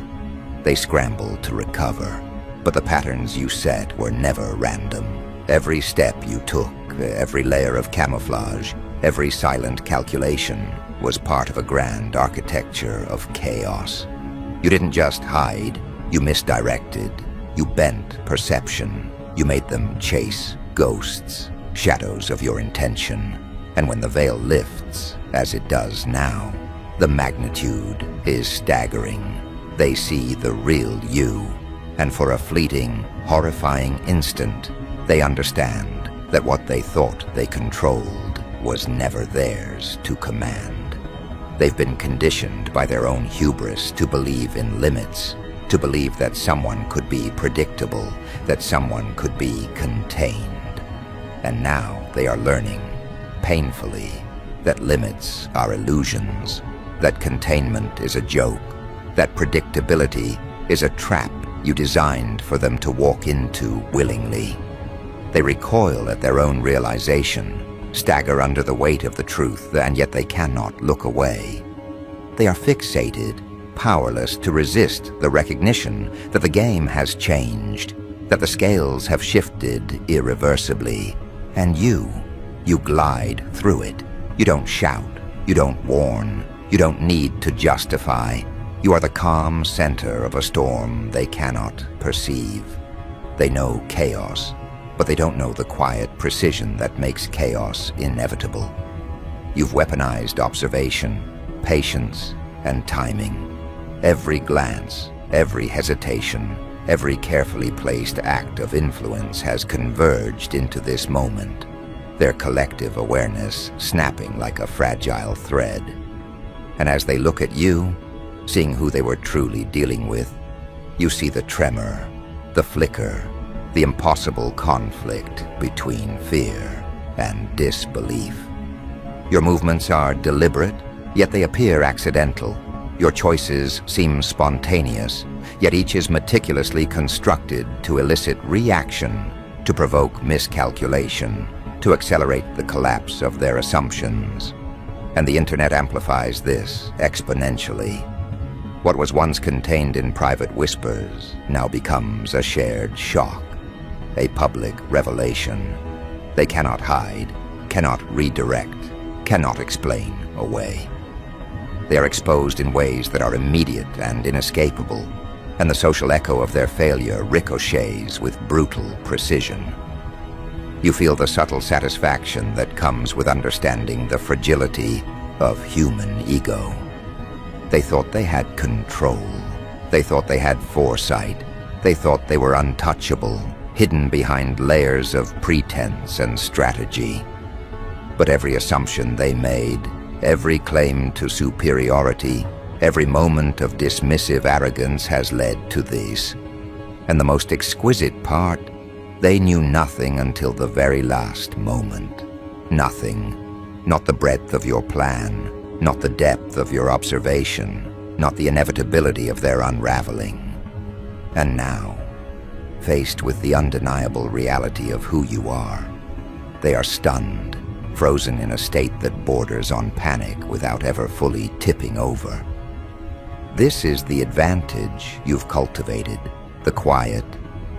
They scramble to recover, but the patterns you set were never random. Every step you took, every layer of camouflage, every silent calculation was part of a grand architecture of chaos. You didn't just hide, you misdirected, you bent perception, you made them chase ghosts, shadows of your intention. And when the veil lifts, as it does now, the magnitude is staggering. They see the real you, and for a fleeting, horrifying instant, they understand that what they thought they controlled was never theirs to command. They've been conditioned by their own hubris to believe in limits, to believe that someone could be predictable, that someone could be contained. And now they are learning, painfully, that limits are illusions, that containment is a joke, that predictability is a trap you designed for them to walk into willingly. They recoil at their own realization, stagger under the weight of the truth, and yet they cannot look away. They are fixated, powerless to resist the recognition that the game has changed, that the scales have shifted irreversibly, and you glide through it. You don't shout, you don't warn, you don't need to justify. You are the calm center of a storm they cannot perceive. They know chaos, but they don't know the quiet precision that makes chaos inevitable. You've weaponized observation, patience, and timing. Every glance, every hesitation, every carefully placed act of influence has converged into this moment, their collective awareness snapping like a fragile thread. And as they look at you, seeing who they were truly dealing with, you see the tremor, the flicker, the impossible conflict between fear and disbelief. Your movements are deliberate, yet they appear accidental. Your choices seem spontaneous, yet each is meticulously constructed to elicit reaction, to provoke miscalculation, to accelerate the collapse of their assumptions. And the internet amplifies this exponentially. What was once contained in private whispers now becomes a shared shock, a public revelation. They cannot hide, cannot redirect, cannot explain away. They are exposed in ways that are immediate and inescapable, and the social echo of their failure ricochets with brutal precision. You feel the subtle satisfaction that comes with understanding the fragility of human ego. They thought they had control. They thought they had foresight. They thought they were untouchable, hidden behind layers of pretense and strategy. But every assumption they made, every claim to superiority, every moment of dismissive arrogance has led to this. And the most exquisite part, they knew nothing until the very last moment. Nothing. Not the breadth of your plan, not the depth of your observation, not the inevitability of their unraveling. And now, faced with the undeniable reality of who you are, they are stunned, frozen in a state that borders on panic without ever fully tipping over. This is the advantage you've cultivated, the quiet,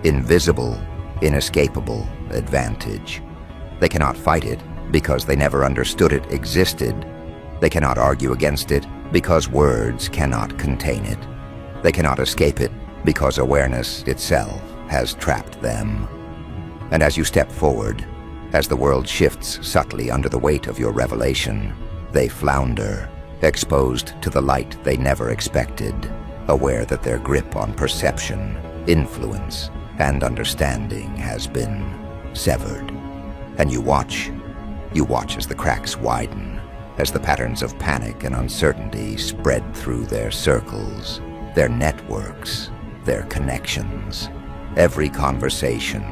invisible, inescapable advantage. They cannot fight it because they never understood it existed. They cannot argue against it because words cannot contain it. They cannot escape it because awareness itself has trapped them. And as you step forward, as the world shifts subtly under the weight of your revelation, they flounder, exposed to the light they never expected, aware that their grip on perception, influence, and understanding has been severed. And you watch as the cracks widen, as the patterns of panic and uncertainty spread through their circles, their networks, their connections. Every conversation,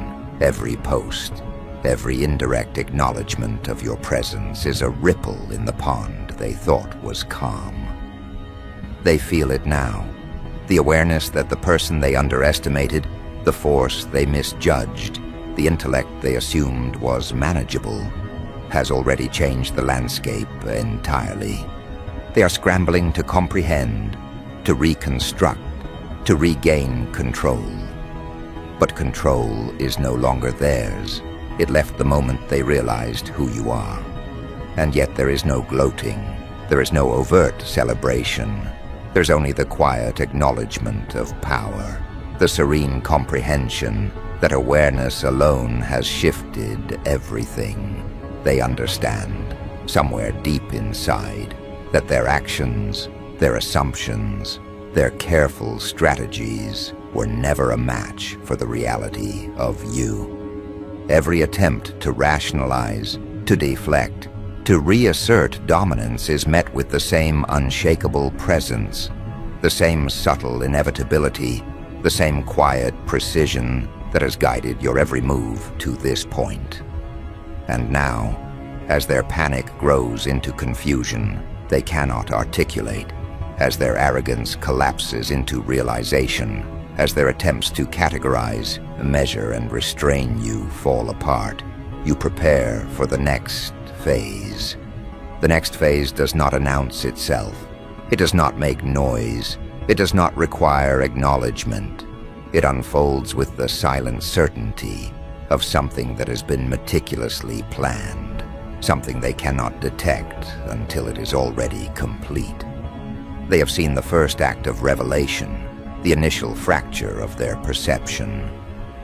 every post, every indirect acknowledgement of your presence is a ripple in the pond they thought was calm. They feel it now, the awareness that the person they underestimated, the force they misjudged, the intellect they assumed was manageable, has already changed the landscape entirely. They are scrambling to comprehend, to reconstruct, to regain control. But control is no longer theirs. It left the moment they realized who you are. And yet there is no gloating. There is no overt celebration. There's only the quiet acknowledgement of power, the serene comprehension that awareness alone has shifted everything. They understand, somewhere deep inside, that their actions, their assumptions, their careful strategies were never a match for the reality of you. Every attempt to rationalize, to deflect, to reassert dominance is met with the same unshakable presence, the same subtle inevitability, the same quiet precision that has guided your every move to this point. And now, as their panic grows into confusion they cannot articulate, as their arrogance collapses into realization, as their attempts to categorize, measure, and restrain you fall apart, you prepare for the next phase. The next phase does not announce itself. It does not make noise. It does not require acknowledgement. It unfolds with the silent certainty of something that has been meticulously planned, something they cannot detect until it is already complete. They have seen the first act of revelation, the initial fracture of their perception.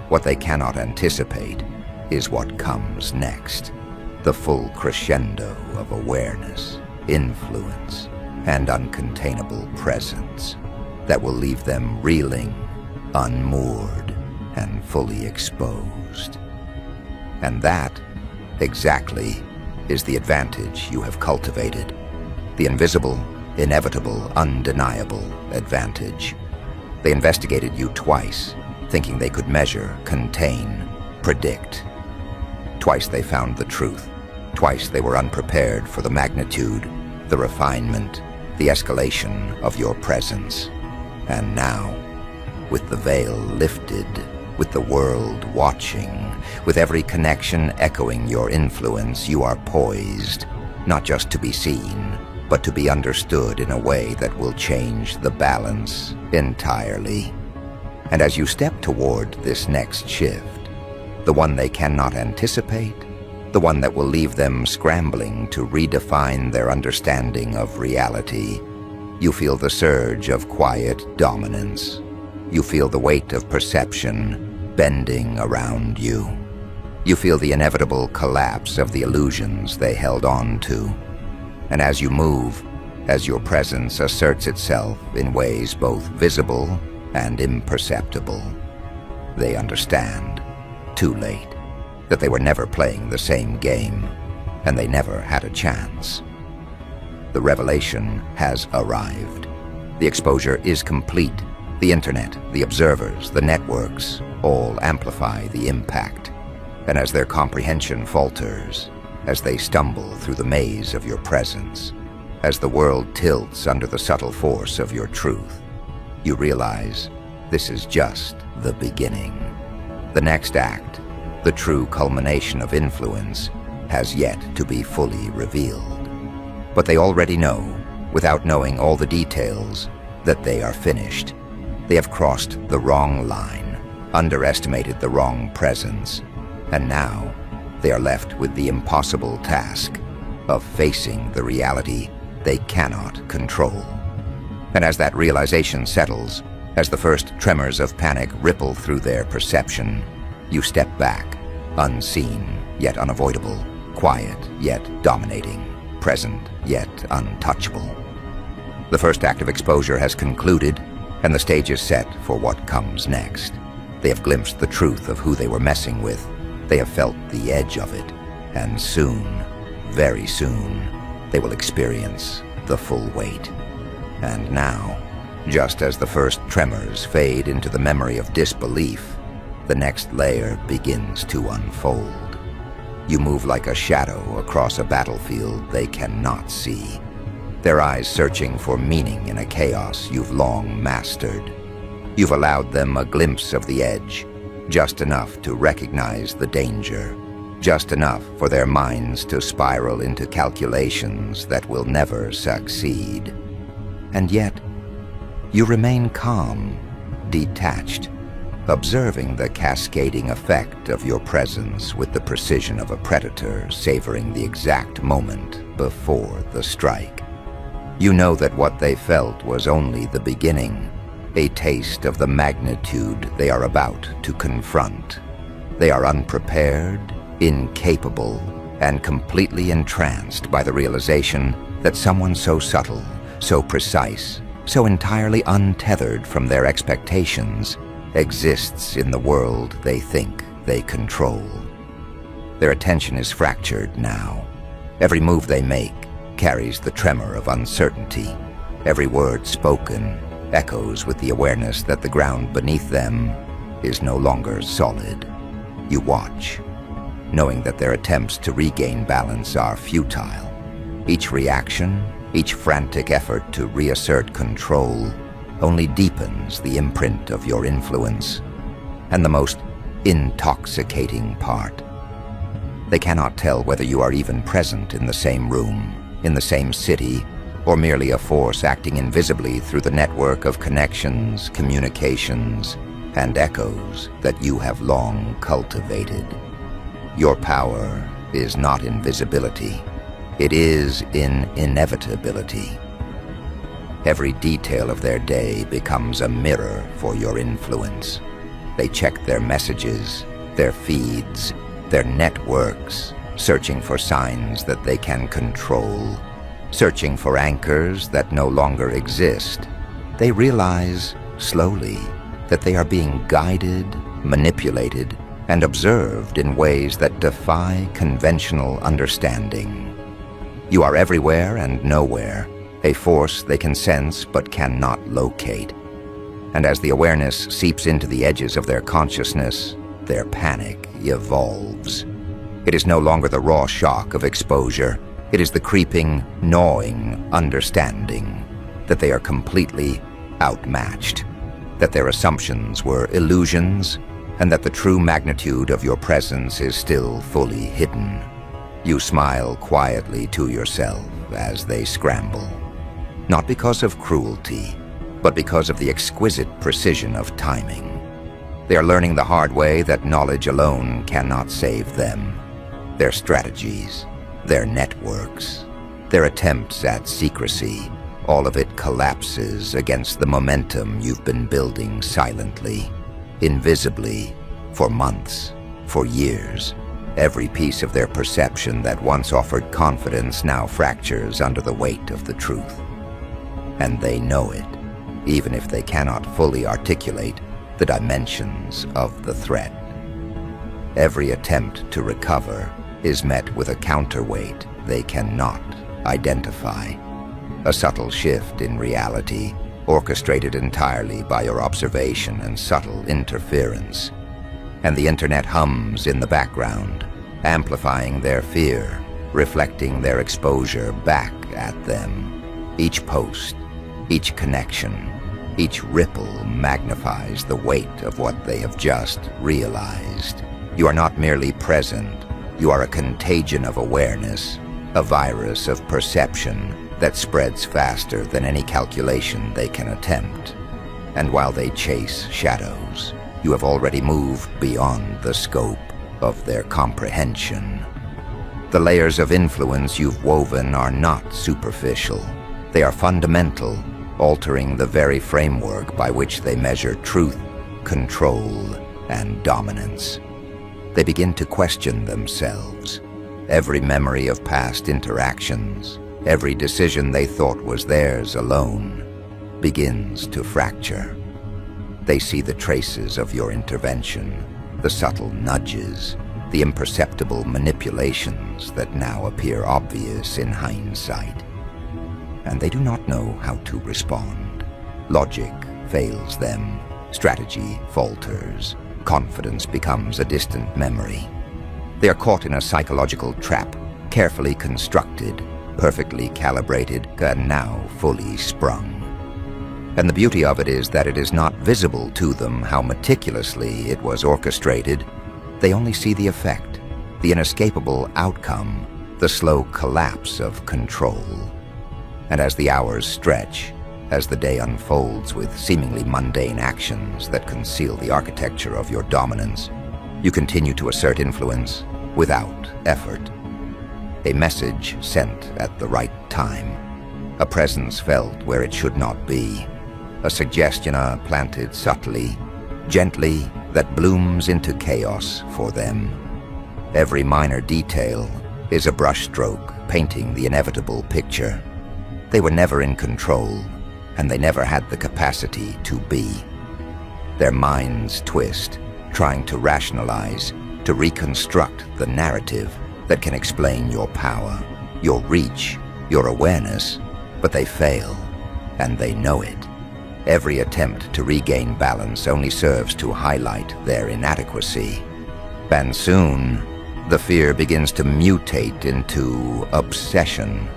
What they cannot anticipate is what comes next, the full crescendo of awareness, influence, and uncontainable presence that will leave them reeling, unmoored, and fully exposed. And that, exactly, is the advantage you have cultivated. The invisible, inevitable, undeniable advantage. They investigated you twice, thinking they could measure, contain, predict. Twice they found the truth. Twice they were unprepared for the magnitude, the refinement, the escalation of your presence. And now, with the veil lifted, with the world watching, with every connection echoing your influence, you are poised, not just to be seen, but to be understood in a way that will change the balance entirely. And as you step toward this next shift, the one they cannot anticipate, the one that will leave them scrambling to redefine their understanding of reality, you feel the surge of quiet dominance. You feel the weight of perception bending around you. You feel the inevitable collapse of the illusions they held on to. And as you move, as your presence asserts itself in ways both visible and imperceptible, they understand, too late, that they were never playing the same game, and they never had a chance. The revelation has arrived. The exposure is complete. The internet, the observers, the networks, all amplify the impact. And as their comprehension falters, as they stumble through the maze of your presence, as the world tilts under the subtle force of your truth, you realize this is just the beginning. The next act, the true culmination of influence, has yet to be fully revealed. But they already know, without knowing all the details, that they are finished. They have crossed the wrong line, underestimated the wrong presence, and now they are left with the impossible task of facing the reality they cannot control. And as that realization settles, as the first tremors of panic ripple through their perception, you step back, unseen yet unavoidable, quiet yet dominating, present yet untouchable. The first act of exposure has concluded, and the stage is set for what comes next. They have glimpsed the truth of who they were messing with. They have felt the edge of it, and soon, very soon, they will experience the full weight. And now, just as the first tremors fade into the memory of disbelief, the next layer begins to unfold. You move like a shadow across a battlefield they cannot see, their eyes searching for meaning in a chaos you've long mastered. You've allowed them a glimpse of the edge, just enough to recognize the danger, just enough for their minds to spiral into calculations that will never succeed. And yet, you remain calm, detached, observing the cascading effect of your presence with the precision of a predator savoring the exact moment before the strike. You know that what they felt was only the beginning, a taste of the magnitude they are about to confront. They are unprepared, incapable, and completely entranced by the realization that someone so subtle, so precise, so entirely untethered from their expectations exists in the world they think they control. Their attention is fractured now. Every move they make carries the tremor of uncertainty. Every word spoken echoes with the awareness that the ground beneath them is no longer solid. You watch, knowing that their attempts to regain balance are futile. Each reaction, each frantic effort to reassert control only deepens the imprint of your influence. And the most intoxicating part, they cannot tell whether you are even present in the same room, in the same city, or merely a force acting invisibly through the network of connections, communications, and echoes that you have long cultivated. Your power is not in visibility. It is in inevitability. Every detail of their day becomes a mirror for your influence. They check their messages, their feeds, their networks, searching for signs that they can control, searching for anchors that no longer exist. They realize, slowly, that they are being guided, manipulated, and observed in ways that defy conventional understanding. You are everywhere and nowhere, a force they can sense but cannot locate. And as the awareness seeps into the edges of their consciousness, their panic evolves. It is no longer the raw shock of exposure. It is the creeping, gnawing understanding. that they are completely outmatched, that their assumptions were illusions, and that the true magnitude of your presence is still fully hidden. You smile quietly to yourself as they scramble, not because of cruelty, but because of the exquisite precision of timing. They are learning the hard way that knowledge alone cannot save them. Their strategies, their networks, their attempts at secrecy, all of it collapses against the momentum you've been building silently, invisibly, for months, for years. Every piece of their perception that once offered confidence now fractures under the weight of the truth. And they know it, even if they cannot fully articulate the dimensions of the threat. Every attempt to recover is met with a counterweight they cannot identify. A subtle shift in reality, orchestrated entirely by your observation and subtle interference. And the internet hums in the background, amplifying their fear, reflecting their exposure back at them. Each post, each connection, each ripple magnifies the weight of what they have just realized. You are not merely present, you are a contagion of awareness, a virus of perception that spreads faster than any calculation they can attempt. And while they chase shadows, you have already moved beyond the scope of their comprehension. The layers of influence you've woven are not superficial. They are fundamental, altering the very framework by which they measure truth, control, and dominance. They begin to question themselves. Every memory of past interactions, every decision they thought was theirs alone, begins to fracture. They see the traces of your intervention, the subtle nudges, the imperceptible manipulations that now appear obvious in hindsight. And they do not know how to respond. Logic fails them, strategy falters, confidence becomes a distant memory. They are caught in a psychological trap, carefully constructed, perfectly calibrated, and now fully sprung. And the beauty of it is that it is not visible to them how meticulously it was orchestrated. They only see the effect, the inescapable outcome, the slow collapse of control. And as the hours stretch, as the day unfolds with seemingly mundane actions that conceal the architecture of your dominance, you continue to assert influence without effort. A message sent at the right time, a presence felt where it should not be, a suggestion planted subtly, gently, that blooms into chaos for them. Every minor detail is a brushstroke painting the inevitable picture. They were never in control, and they never had the capacity to be. Their minds twist, trying to rationalize, to reconstruct the narrative that can explain your power, your reach, your awareness, but they fail, and they know it. Every attempt to regain balance only serves to highlight their inadequacy. And soon, the fear begins to mutate into obsession.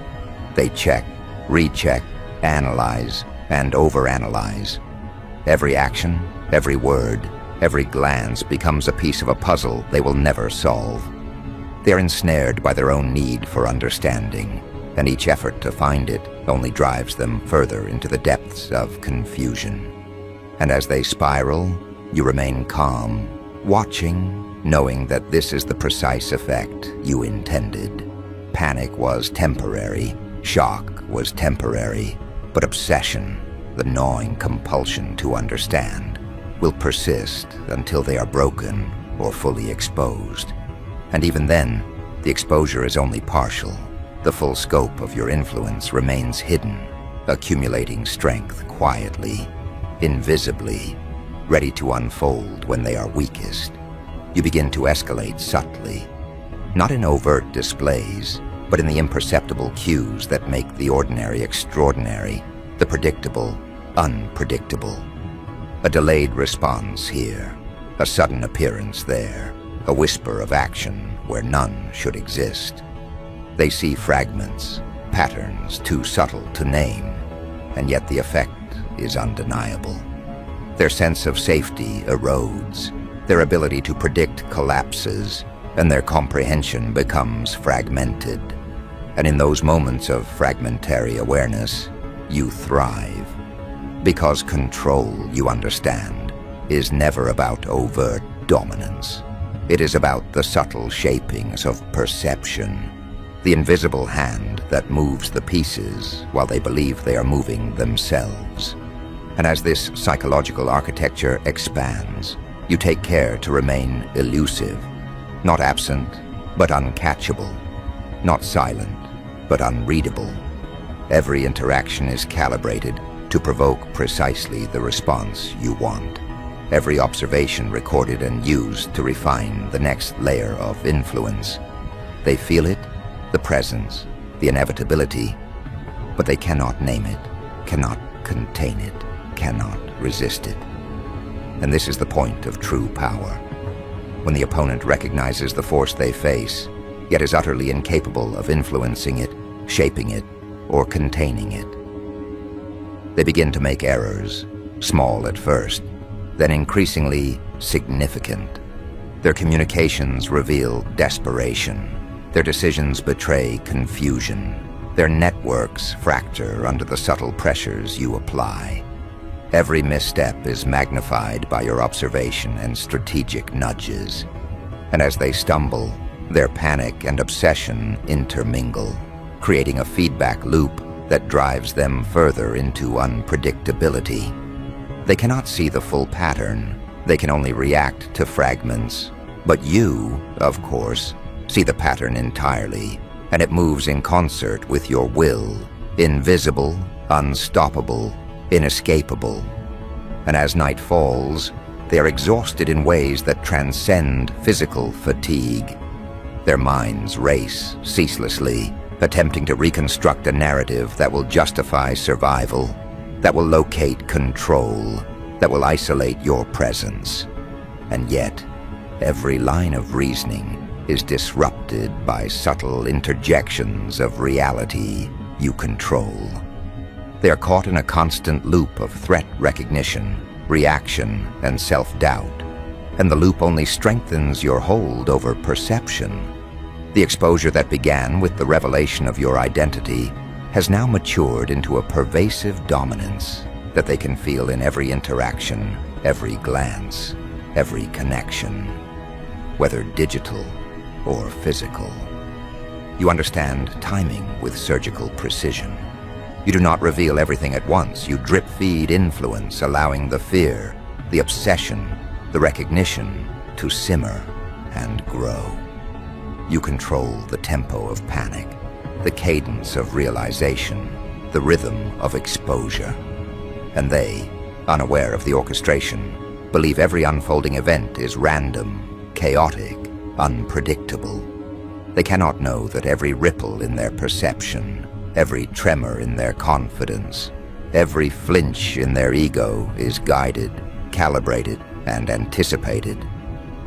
They check, recheck, analyze, and overanalyze. Every action, every word, every glance becomes a piece of a puzzle they will never solve. They are ensnared by their own need for understanding, and each effort to find it only drives them further into the depths of confusion. And as they spiral, you remain calm, watching, knowing that this is the precise effect you intended. Panic was temporary, shock was temporary, but obsession, the gnawing compulsion to understand, will persist until they are broken or fully exposed. And even then, the exposure is only partial. The full scope of your influence remains hidden, accumulating strength quietly, invisibly, ready to unfold when they are weakest. You begin to escalate subtly, not in overt displays, but in the imperceptible cues that make the ordinary extraordinary, the predictable unpredictable. A delayed response here, a sudden appearance there, a whisper of action where none should exist. They see fragments, patterns too subtle to name, and yet the effect is undeniable. Their sense of safety erodes, their ability to predict collapses, and their comprehension becomes fragmented. And in those moments of fragmentary awareness, you thrive. Because control, you understand, is never about overt dominance. It is about the subtle shapings of perception, the invisible hand that moves the pieces while they believe they are moving themselves. And as this psychological architecture expands, you take care to remain elusive, not absent, but uncatchable, not silent, but unreadable. Every interaction is calibrated to provoke precisely the response you want. Every observation recorded and used to refine the next layer of influence. They feel it, the presence, the inevitability, but they cannot name it, cannot contain it, cannot resist it. And this is the point of true power. When the opponent recognizes the force they face, yet is utterly incapable of influencing it, shaping it, or containing it. They begin to make errors, small at first, then increasingly significant. Their communications reveal desperation. Their decisions betray confusion. Their networks fracture under the subtle pressures you apply. Every misstep is magnified by your observation and strategic nudges. And as they stumble, their panic and obsession intermingle, creating a feedback loop that drives them further into unpredictability. They cannot see the full pattern. They can only react to fragments. But you, of course, see the pattern entirely, and it moves in concert with your will, invisible, unstoppable, inescapable. And as night falls, they are exhausted in ways that transcend physical fatigue. Their minds race ceaselessly, attempting to reconstruct a narrative that will justify survival, that will locate control, that will isolate your presence. And yet, every line of reasoning is disrupted by subtle interjections of reality you control. They are caught in a constant loop of threat recognition, reaction, and self-doubt, and the loop only strengthens your hold over perception. The exposure that began with the revelation of your identity has now matured into a pervasive dominance that they can feel in every interaction, every glance, every connection, whether digital or physical. You understand timing with surgical precision. You do not reveal everything at once. You drip-feed influence, allowing the fear, the obsession, the recognition to simmer and grow. You control the tempo of panic, the cadence of realization, the rhythm of exposure. And they, unaware of the orchestration, believe every unfolding event is random, chaotic, unpredictable. They cannot know that every ripple in their perception, every tremor in their confidence, every flinch in their ego is guided, calibrated, and anticipated.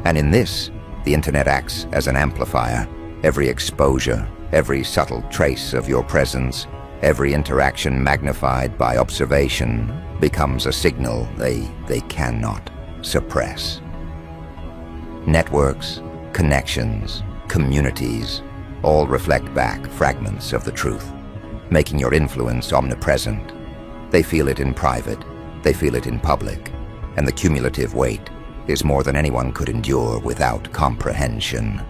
And in this, the internet acts as an amplifier. Every exposure, every subtle trace of your presence, every interaction magnified by observation becomes a signal they cannot suppress. Networks, connections, communities, all reflect back fragments of the truth, making your influence omnipresent. They feel it in private, they feel it in public, and the cumulative weight is more than anyone could endure without comprehension.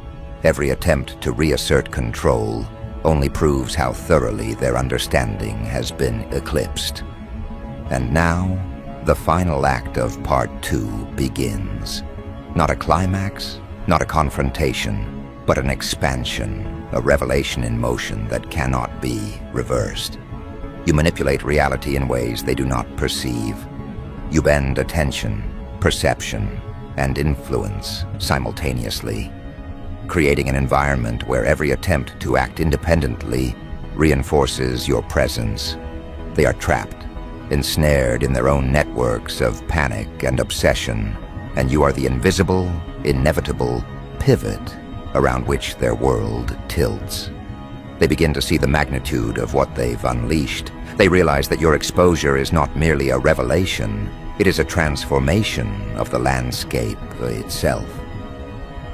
Every attempt to reassert control only proves how thoroughly their understanding has been eclipsed. And now, the final act of Part 2 begins. Not a climax, not a confrontation, but an expansion, a revelation in motion that cannot be reversed. You manipulate reality in ways they do not perceive. You bend attention, perception, and influence simultaneously, creating an environment where every attempt to act independently reinforces your presence. They are trapped, ensnared in their own networks of panic and obsession, and you are the invisible, inevitable pivot around which their world tilts. They begin to see the magnitude of what they've unleashed. They realize that your exposure is not merely a revelation, it is a transformation of the landscape itself.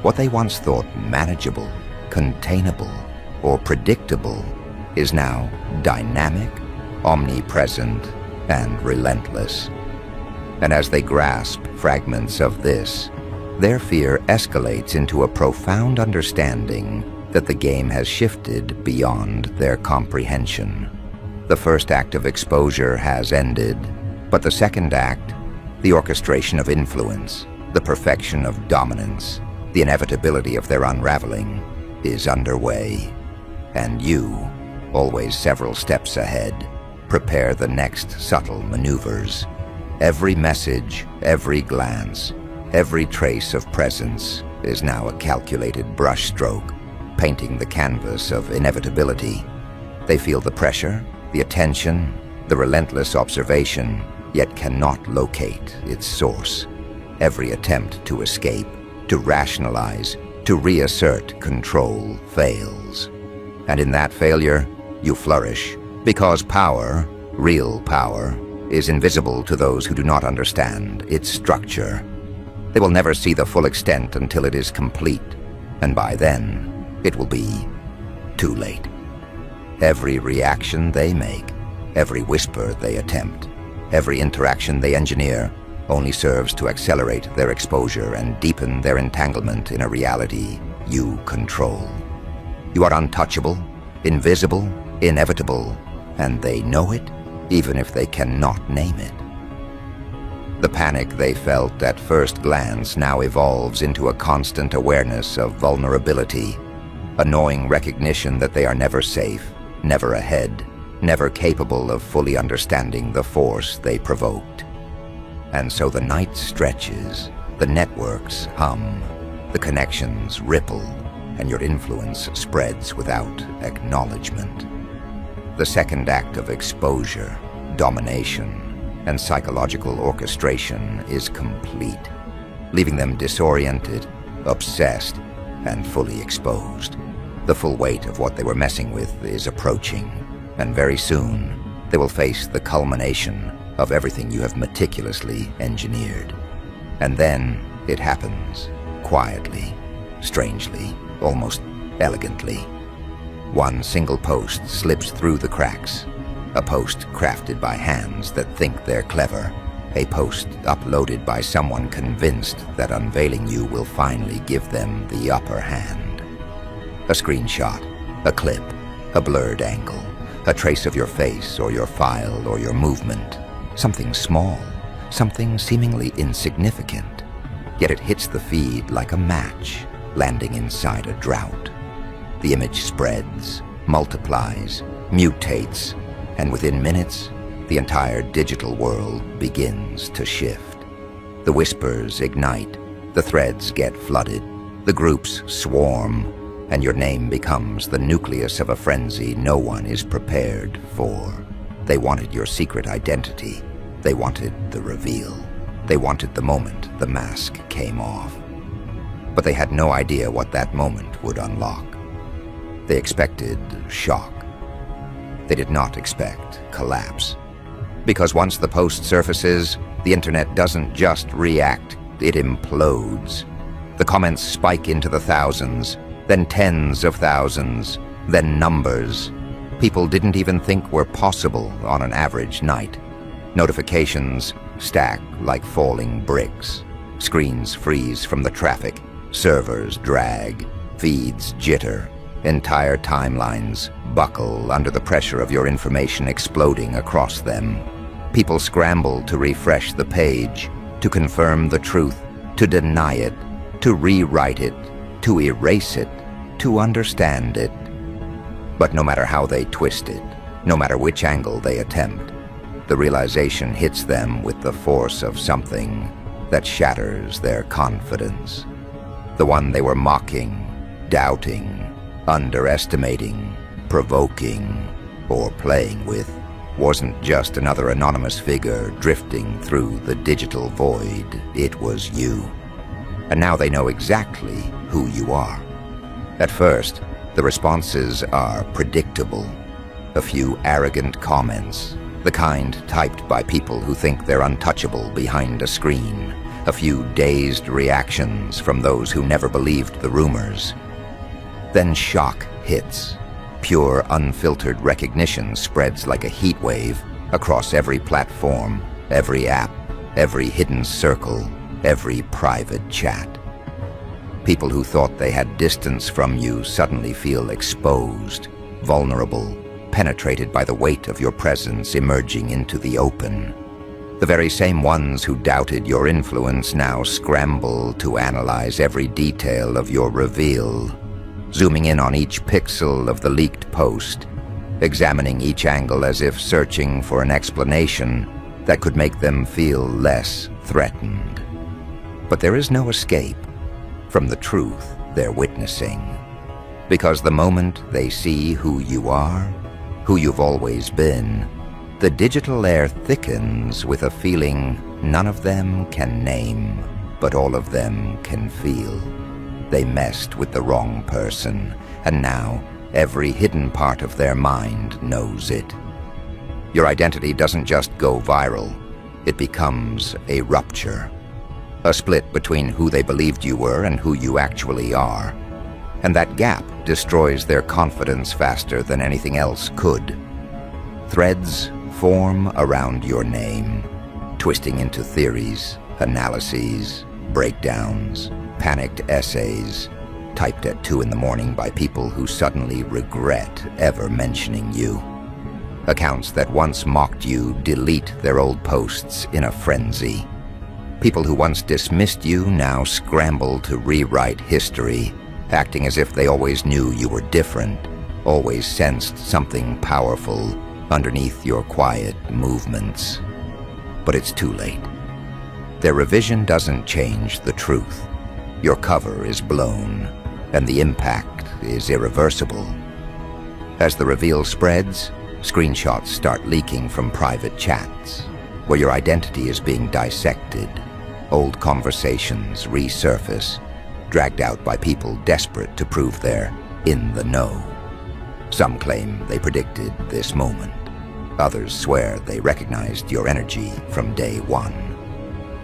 What they once thought manageable, containable, or predictable is now dynamic, omnipresent, and relentless. And as they grasp fragments of this, their fear escalates into a profound understanding that the game has shifted beyond their comprehension. The first act of exposure has ended, but the second act, the orchestration of influence, the perfection of dominance, the inevitability of their unraveling, is underway. And you, always several steps ahead, prepare the next subtle maneuvers. Every message, every glance, every trace of presence is now a calculated brushstroke, painting the canvas of inevitability. They feel the pressure, the attention, the relentless observation, yet cannot locate its source. Every attempt to escape, to rationalize, to reassert control fails. And in that failure, you flourish, because power, real power, is invisible to those who do not understand its structure. They will never see the full extent until it is complete, and by then, it will be too late. Every reaction they make, every whisper they attempt, every interaction they engineer only serves to accelerate their exposure and deepen their entanglement in a reality you control. You are untouchable, invisible, inevitable, and they know it, even if they cannot name it. The panic they felt at first glance now evolves into a constant awareness of vulnerability, a gnawing recognition that they are never safe, never ahead, never capable of fully understanding the force they provoked. And so the night stretches, the networks hum, the connections ripple, and your influence spreads without acknowledgement. The second act of exposure, domination, and psychological orchestration is complete, leaving them disoriented, obsessed, and fully exposed. The full weight of what they were messing with is approaching, and very soon they will face the culmination of everything you have meticulously engineered. And then it happens, quietly, strangely, almost elegantly. One single post slips through the cracks, a post crafted by hands that think they're clever, a post uploaded by someone convinced that unveiling you will finally give them the upper hand. A screenshot, a clip, a blurred angle, a trace of your face or your file or your movement, something small, something seemingly insignificant, yet it hits the feed like a match landing inside a drought. The image spreads, multiplies, mutates, and within minutes, the entire digital world begins to shift. The whispers ignite, the threads get flooded, the groups swarm, and your name becomes the nucleus of a frenzy no one is prepared for. They wanted your secret identity. They wanted the reveal. They wanted the moment the mask came off. But they had no idea what that moment would unlock. They expected shock. They did not expect collapse. Because once the post surfaces, the internet doesn't just react, it implodes. The comments spike into the thousands, then tens of thousands, then numbers. People didn't even think were possible on an average night. Notifications stack like falling bricks. Screens freeze from the traffic. Servers drag. Feeds jitter. Entire timelines buckle under the pressure of your information exploding across them. People scramble to refresh the page, to confirm the truth, to deny it, to rewrite it, to erase it, to understand it. But no matter how they twist it, no matter which angle they attempt, the realization hits them with the force of something that shatters their confidence. The one they were mocking, doubting, underestimating, provoking, or playing with wasn't just another anonymous figure drifting through the digital void. It was you. And now they know exactly who you are. At first, The responses are predictable. A few arrogant comments, the kind typed by people who think they're untouchable behind a screen. A few dazed reactions from those who never believed the rumors. Then shock hits. Pure, unfiltered recognition spreads like a heat wave across every platform, every app, every hidden circle, every private chat. People who thought they had distance from you suddenly feel exposed, vulnerable, penetrated by the weight of your presence emerging into the open. The very same ones who doubted your influence now scramble to analyze every detail of your reveal, zooming in on each pixel of the leaked post, examining each angle as if searching for an explanation that could make them feel less threatened. But there is no escape from the truth they're witnessing, because the moment they see who you are, who you've always been, the digital air thickens with a feeling none of them can name, but all of them can feel. They messed with the wrong person, and now every hidden part of their mind knows it. Your identity doesn't just go viral, it becomes a rupture. A split between who they believed you were and who you actually are. And that gap destroys their confidence faster than anything else could. Threads form around your name, twisting into theories, analyses, breakdowns, panicked essays, typed at 2 a.m. by people who suddenly regret ever mentioning you. Accounts that once mocked you delete their old posts in a frenzy. People who once dismissed you now scramble to rewrite history, acting as if they always knew you were different, always sensed something powerful underneath your quiet movements. But it's too late. Their revision doesn't change the truth. Your cover is blown, and the impact is irreversible. As the reveal spreads, screenshots start leaking from private chats, where your identity is being dissected. Old conversations resurface, dragged out by people desperate to prove they're in the know. Some claim they predicted this moment. Others swear they recognized your energy from day one.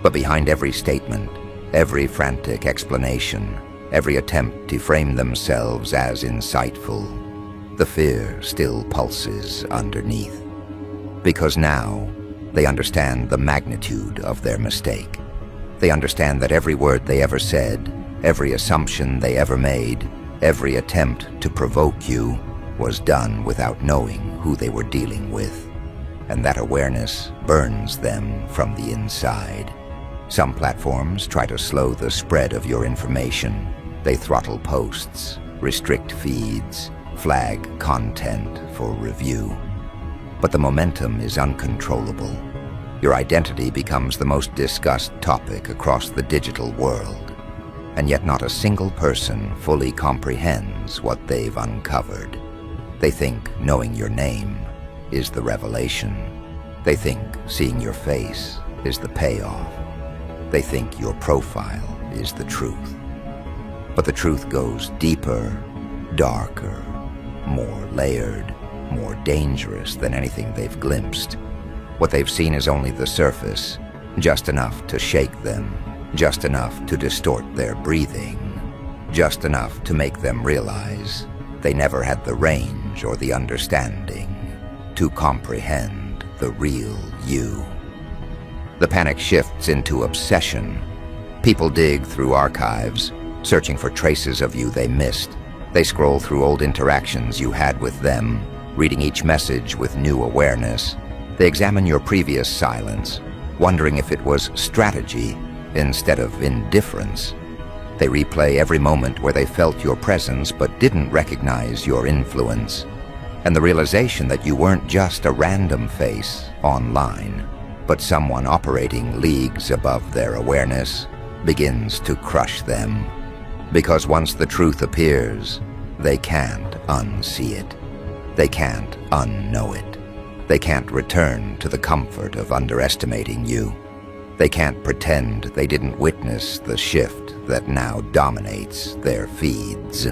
But behind every statement, every frantic explanation, every attempt to frame themselves as insightful, the fear still pulses underneath. Because now, they understand the magnitude of their mistake. They understand that every word they ever said, every assumption they ever made, every attempt to provoke you was done without knowing who they were dealing with. And that awareness burns them from the inside. Some platforms try to slow the spread of your information. They throttle posts, restrict feeds, flag content for review. But the momentum is uncontrollable. Your identity becomes the most discussed topic across the digital world. And yet not a single person fully comprehends what they've uncovered. They think knowing your name is the revelation. They think seeing your face is the payoff. They think your profile is the truth. But the truth goes deeper, darker, more layered, more dangerous than anything they've glimpsed. What they've seen is only the surface, just enough to shake them, just enough to distort their breathing, just enough to make them realize they never had the range or the understanding to comprehend the real you. The panic shifts into obsession. People dig through archives, searching for traces of you they missed. They scroll through old interactions you had with them, reading each message with new awareness. They examine your previous silence, wondering if it was strategy instead of indifference. They replay every moment where they felt your presence but didn't recognize your influence. And the realization that you weren't just a random face online, but someone operating leagues above their awareness, begins to crush them. Because once the truth appears, they can't unsee it. They can't unknow it. They can't return to the comfort of underestimating you. They can't pretend they didn't witness the shift that now dominates their feeds.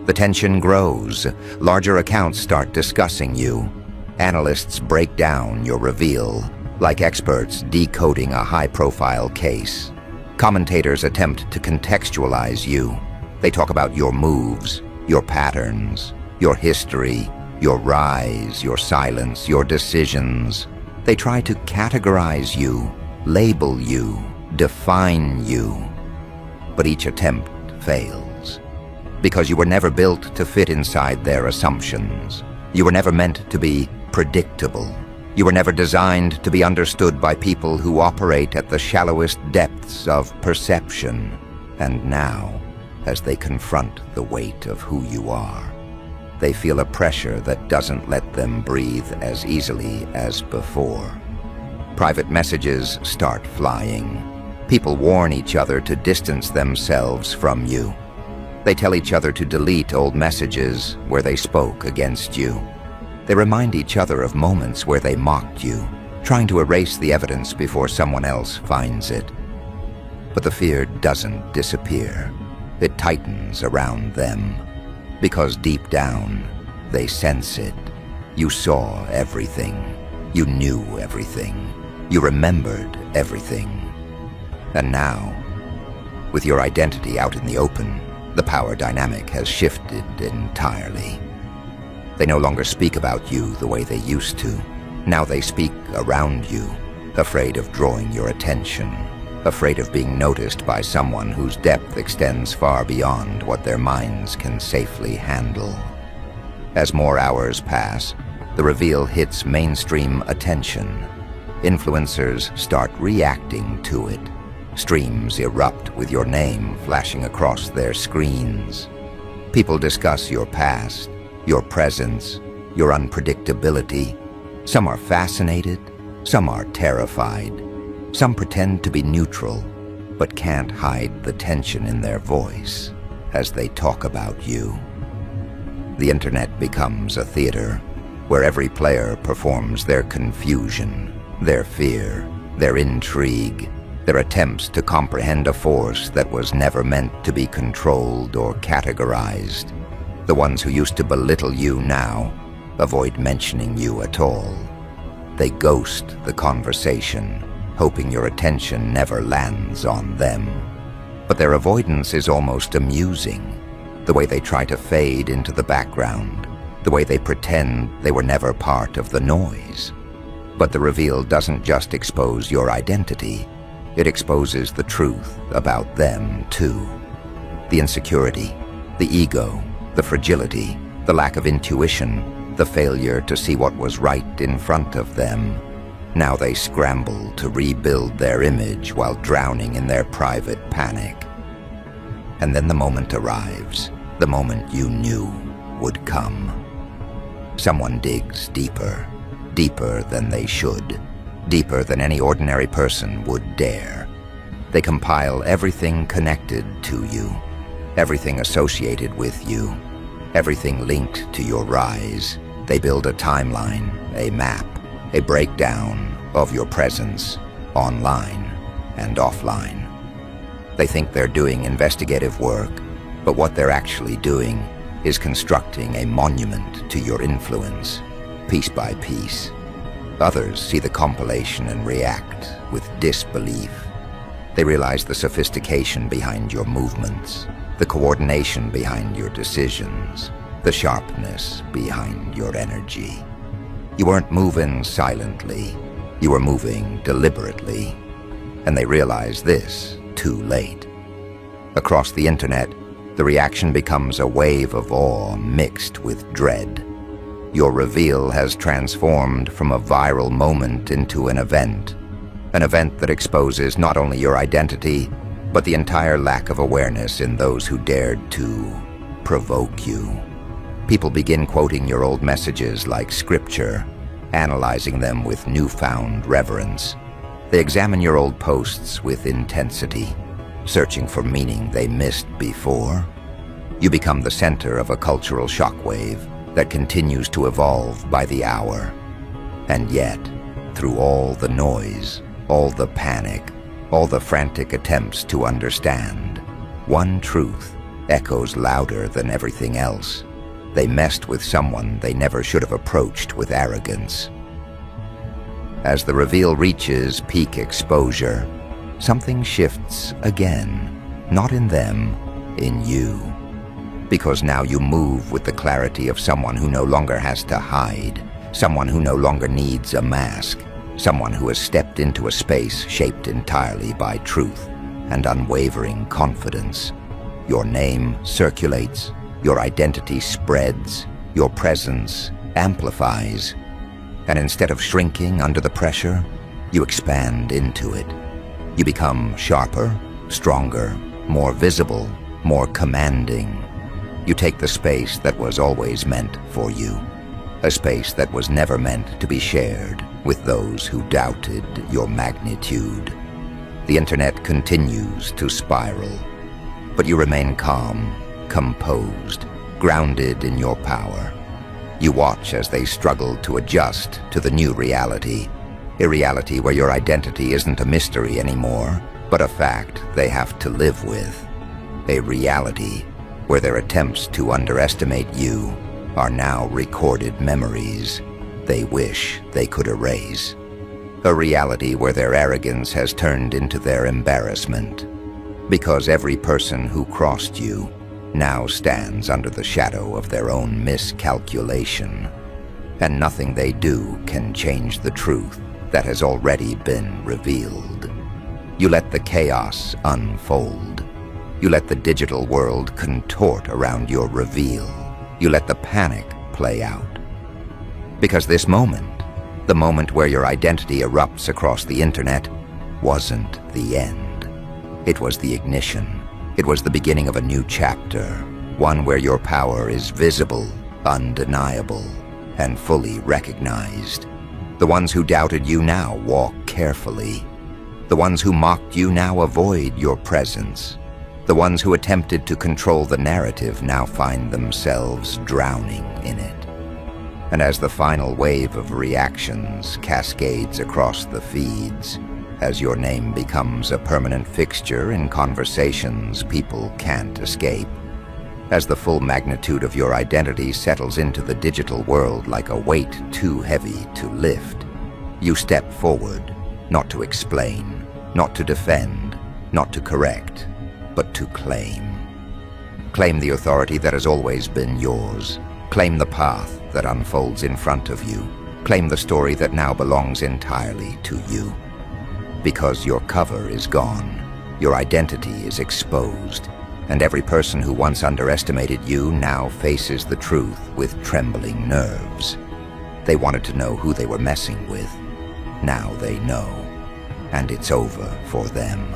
The tension grows. Larger accounts start discussing you. Analysts break down your reveal, like experts decoding a high-profile case. Commentators attempt to contextualize you. They talk about your moves, your patterns, your history, your rise, your silence, your decisions. They try to categorize you, label you, define you. But each attempt fails. Because you were never built to fit inside their assumptions. You were never meant to be predictable. You were never designed to be understood by people who operate at the shallowest depths of perception. And now, as they confront the weight of who you are, they feel a pressure that doesn't let them breathe as easily as before. Private messages start flying. People warn each other to distance themselves from you. They tell each other to delete old messages where they spoke against you. They remind each other of moments where they mocked you, trying to erase the evidence before someone else finds it. But the fear doesn't disappear. It tightens around them. Because deep down, they sense it. You saw everything. You knew everything. You remembered everything. And now, with your identity out in the open, the power dynamic has shifted entirely. They no longer speak about you the way they used to. Now they speak around you, afraid of drawing your attention, afraid of being noticed by someone whose depth extends far beyond what their minds can safely handle. As more hours pass, the reveal hits mainstream attention. Influencers start reacting to it. Streams erupt with your name flashing across their screens. People discuss your past, your presence, your unpredictability. Some are fascinated, some are terrified. Some pretend to be neutral, but can't hide the tension in their voice as they talk about you. The internet becomes a theater where every player performs their confusion, their fear, their intrigue, their attempts to comprehend a force that was never meant to be controlled or categorized. The ones who used to belittle you now avoid mentioning you at all. They ghost the conversation, hoping your attention never lands on them. But their avoidance is almost amusing. The way they try to fade into the background, the way they pretend they were never part of the noise. But the reveal doesn't just expose your identity, it exposes the truth about them too. The insecurity, the ego, the fragility, the lack of intuition, the failure to see what was right in front of them. Now they scramble to rebuild their image while drowning in their private panic. And then the moment arrives, the moment you knew would come. Someone digs deeper, deeper than they should, deeper than any ordinary person would dare. They compile everything connected to you, everything associated with you, everything linked to your rise. They build a timeline, a map, a breakdown of your presence, online and offline. They think they're doing investigative work, but what they're actually doing is constructing a monument to your influence, piece by piece. Others see the compilation and react with disbelief. They realize the sophistication behind your movements, the coordination behind your decisions, the sharpness behind your energy. You weren't moving silently, you were moving deliberately. And they realize this too late. Across the internet, the reaction becomes a wave of awe mixed with dread. Your reveal has transformed from a viral moment into an event that exposes not only your identity, but the entire lack of awareness in those who dared to provoke you. People begin quoting your old messages like scripture, analyzing them with newfound reverence. They examine your old posts with intensity, searching for meaning they missed before. You become the center of a cultural shockwave that continues to evolve by the hour. And yet, through all the noise, all the panic, all the frantic attempts to understand, one truth echoes louder than everything else. They messed with someone they never should have approached with arrogance. As the reveal reaches peak exposure, something shifts again, not in them, in you. Because now you move with the clarity of someone who no longer has to hide, someone who no longer needs a mask, someone who has stepped into a space shaped entirely by truth and unwavering confidence. Your name circulates, your identity spreads, your presence amplifies, and instead of shrinking under the pressure, you expand into it. You become sharper, stronger, more visible, more commanding. You take the space that was always meant for you, a space that was never meant to be shared with those who doubted your magnitude. The internet continues to spiral, but you remain calm, composed, grounded in your power. You watch as they struggle to adjust to the new reality, a reality where your identity isn't a mystery anymore, but a fact they have to live with. A reality where their attempts to underestimate you are now recorded memories they wish they could erase. A reality where their arrogance has turned into their embarrassment, because every person who crossed you now stands under the shadow of their own miscalculation, and nothing they do can change the truth that has already been revealed. You let the chaos unfold. You let the digital world contort around your reveal. You let the panic play out. Because this moment, the moment where your identity erupts across the internet, wasn't the end. It was the ignition. It was the beginning of a new chapter, one where your power is visible, undeniable, and fully recognized. The ones who doubted you now walk carefully. The ones who mocked you now avoid your presence. The ones who attempted to control the narrative now find themselves drowning in it. And as the final wave of reactions cascades across the feeds, as your name becomes a permanent fixture in conversations people can't escape, as the full magnitude of your identity settles into the digital world like a weight too heavy to lift, you step forward, not to explain, not to defend, not to correct, but to claim. Claim the authority that has always been yours. Claim the path that unfolds in front of you. Claim the story that now belongs entirely to you. Because your cover is gone, your identity is exposed, and every person who once underestimated you now faces the truth with trembling nerves. They wanted to know who they were messing with. Now they know, and it's over for them.